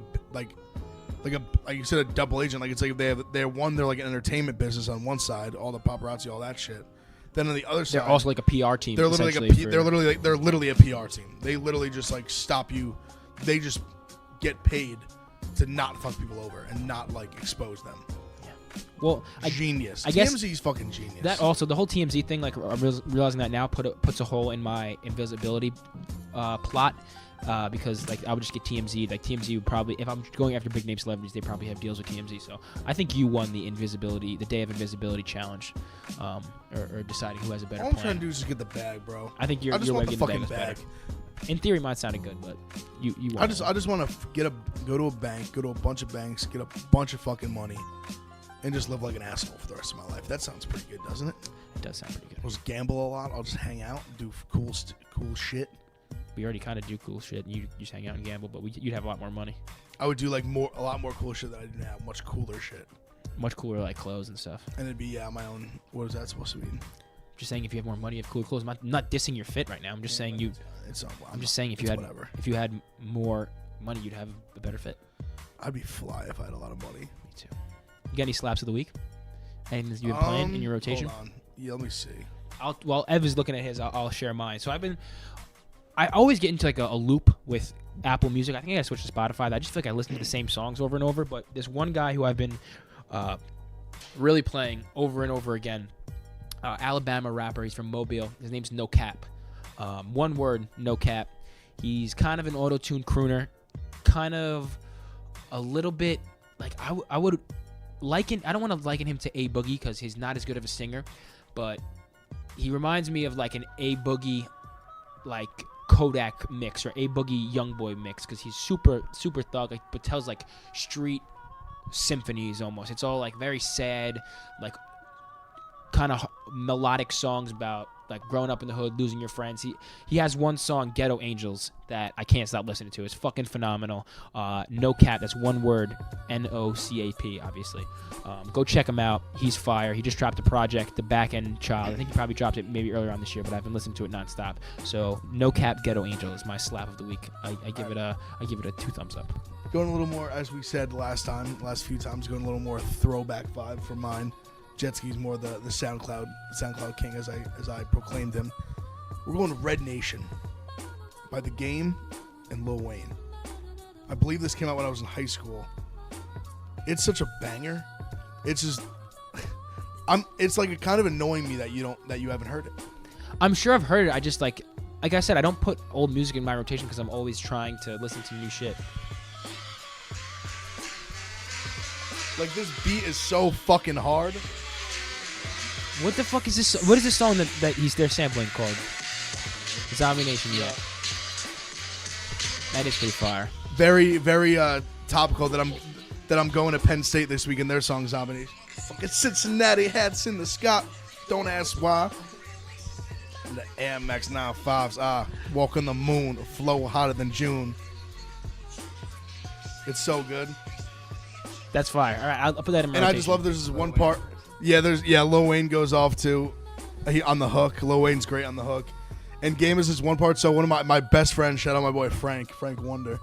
you said, a double agent. Like it's like they're like an entertainment business on one side, all the paparazzi, all that shit. Then on the other side, they're also like a PR team. They're literally a PR team. They literally just like stop you. They just get paid to not fuck people over and not like expose them. Yeah. Well, genius. I guess TMZ's fucking genius. That also the whole TMZ thing. Like I'm realizing that now puts a hole in my invisibility plot. Because like I would just get TMZ. Like TMZ would probably, if I'm going after big name celebrities, they probably have deals with TMZ. So I think you won the Day of Invisibility challenge, or deciding who has a better All plan. I'm trying to do is just get the bag, bro. I think I just want the fucking bag. bag. In theory, mine sounded good, but you won. I just want to go to a bank, go to a bunch of banks, get a bunch of fucking money, and just live like an asshole for the rest of my life. That sounds pretty good, doesn't it? It does sound pretty good. I'll just gamble a lot. I'll just hang out, do cool shit. We already kind of do cool shit, and you just hang out and gamble, but you'd have a lot more money. I would do like a lot more cool shit that I didn't have. Much cooler shit. Much cooler, like clothes and stuff. And it'd be my own. What is that supposed to mean? Just saying, if you have more money, you have cooler clothes. I'm not dissing your fit right now. I'm just saying you. I'm just saying if you had more money, you'd have a better fit. I'd be fly if I had a lot of money. Me too. You got any slaps of the week? Anything you've been playing in your rotation? Hold on. Yeah, let me see. While Ev is looking at his, I'll share mine. So I always get into like a loop with Apple Music. I think I gotta switch to Spotify. I just feel like I listen to the same songs over and over. But there's one guy who I've been really playing over and over again. Alabama rapper. He's from Mobile. His name's No Cap. One word, No Cap. He's kind of an auto-tune crooner. Kind of a little bit like I would liken. I don't want to liken him to A Boogie because he's not as good of a singer, but he reminds me of like an A Boogie, like Kodak mix or A Boogie Youngboy mix because he's super thug, like, but tells like street symphonies almost. It's all like very sad, like kind of melodic songs about like growing up in the hood, losing your friends. He has one song, Ghetto Angels, that I can't stop listening to. It's fucking phenomenal. No Cap, that's one word, NOCAP, obviously. Go check him out. He's fire. He just dropped a project, The Back End Child. I think he probably dropped it maybe earlier on this year, but I've been listening to it nonstop. So No Cap, Ghetto Angel is my slap of the week. I give it a 2 thumbs up. Going a little more, as we said last few times, going a little more throwback vibe for mine. Jetski's more the SoundCloud king, as I proclaimed him. We're going to Red Nation by The Game and Lil Wayne. I believe this came out when I was in high school. It's such a banger. It's just, it's like kind of annoying me that you haven't heard it. I'm sure I've heard it. I just like I said, I don't put old music in my rotation because I'm always trying to listen to new shit. Like, this beat is so fucking hard. What the fuck is this? What is this song that they're sampling called? Zombie Nation, yeah. That is pretty fire. Very, very topical that I'm going to Penn State this week in their song Zombie Nation. Fucking Cincinnati hats in the sky. Don't ask why. And the Air Max 95s. Walk on the moon. Flow hotter than June. It's so good. That's fire. All right, I'll put that in my And rotation. I just love there's this one part. Yeah, Lil Wayne goes off too. On the hook. Lil Wayne's great on the hook. And Game is this one part. So one of my best friends, shout out my boy Frank Wonder,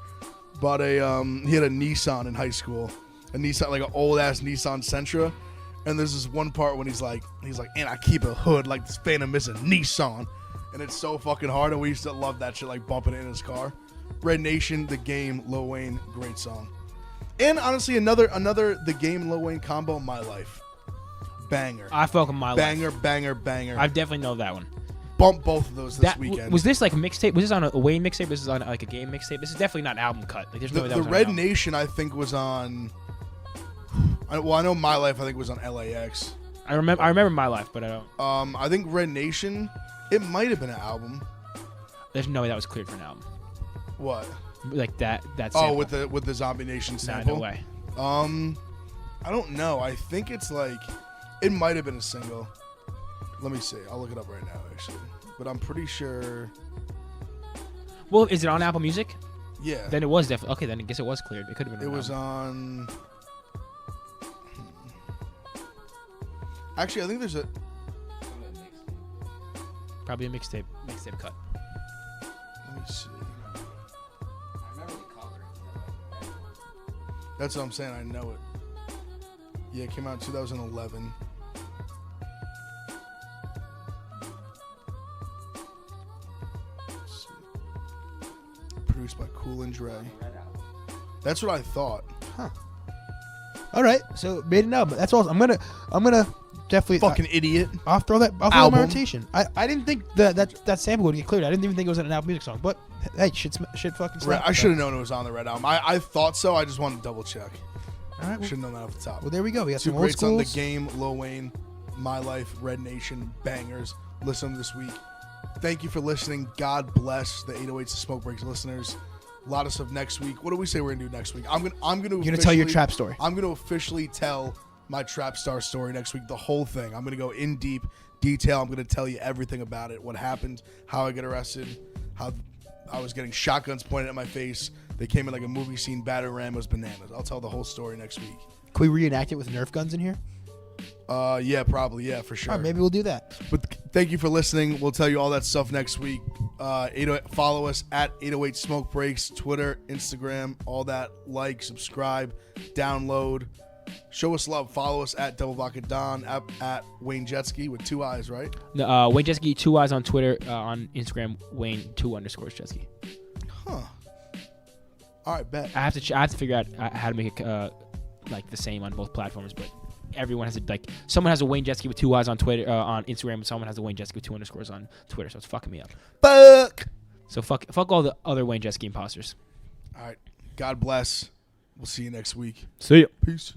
bought he had a Nissan in high school. A Nissan, like an old ass Nissan Sentra. And there's this one part when he's like, and I keep a hood like this Phantom is a Nissan. And it's so fucking hard, and we used to love that shit, like bumping it in his car. Red Nation, The Game, Lil Wayne, great song. And honestly, another The Game, Lil Wayne combo, My Life. Banger. I fuck with My Life. Banger. I definitely know that one. Bump both of those this weekend. Was this like a mixtape? Was this on a Wayne mixtape? Was this on like a Game mixtape? This is definitely not album cut. Like, there's no way that the was on Red an album. Nation, I think, was on. Well, I know My Life, I think, was on LAX. I remember My Life, but I don't. I think Red Nation, it might have been an album. There's no way that was cleared for an album. What? Like that. Oh, with the Zombie Nation sample. No way. I don't know. I think it's like, it might have been a single. Let me see. I'll look it up right now, actually. But I'm pretty sure. Well, is it on Apple Music? Yeah. Then it was definitely okay. Then I guess it was cleared. It could have been. It was on. Actually, I think there's a. Probably a mixtape cut. Let me see. That's what I'm saying. I know it. Yeah, it came out in 2011. Let's see. Produced by Cool and Dre. That's what I thought. Huh. All right, so made an album. That's all. I'm gonna definitely Fucking idiot. I'll throw that. I'll throw Album. my rotation. I didn't think that sample would get cleared. I didn't even think it was an Apple Music song. But hey, shit fucking slaps. I should have known it was on the Red Album. I thought so. I just wanted to double check. All right, Should have known that off the top. well, there we go. We got Two some old greats on The schools. Game, Lil Wayne, My Life, Red Nation, bangers. Listen this week. Thank you for listening. God bless the 808s and Smoke Breaks listeners. A lot of stuff next week. What do we say we're gonna do next week? I'm gonna tell your trap story. I'm gonna officially tell my trap star story next week. The whole thing. I'm gonna go in deep detail. I'm gonna tell you everything about it. What happened? How I got arrested? How I was getting shotguns pointed at my face. They came in like a movie scene. Batter ram was bananas. I'll tell the whole story next week. Can we reenact it with Nerf guns in here? Yeah, probably. Yeah, for sure. All right, maybe we'll do that. But thank you for listening. We'll tell you all that stuff next week. 808, follow us at 808 Smoke Breaks, Twitter, Instagram, all that. Like, subscribe, download, show us love. Follow us at Double Vodka Don, at Wayne Jetski with 2 eyes, right? No, Wayne Jetski 2 eyes on Twitter, on Instagram Wayne 2_Jetski. Huh. All right, bet. I have to figure out how to make it like the same on both platforms, but everyone has someone has a Wayne Jetski with 2 eyes on Twitter, on Instagram, and someone has a Wayne Jetski with 2 underscores on Twitter. So it's fucking me up. Fuck. So fuck all the other Wayne Jetski imposters. All right. God bless. We'll see you next week. See ya. Peace.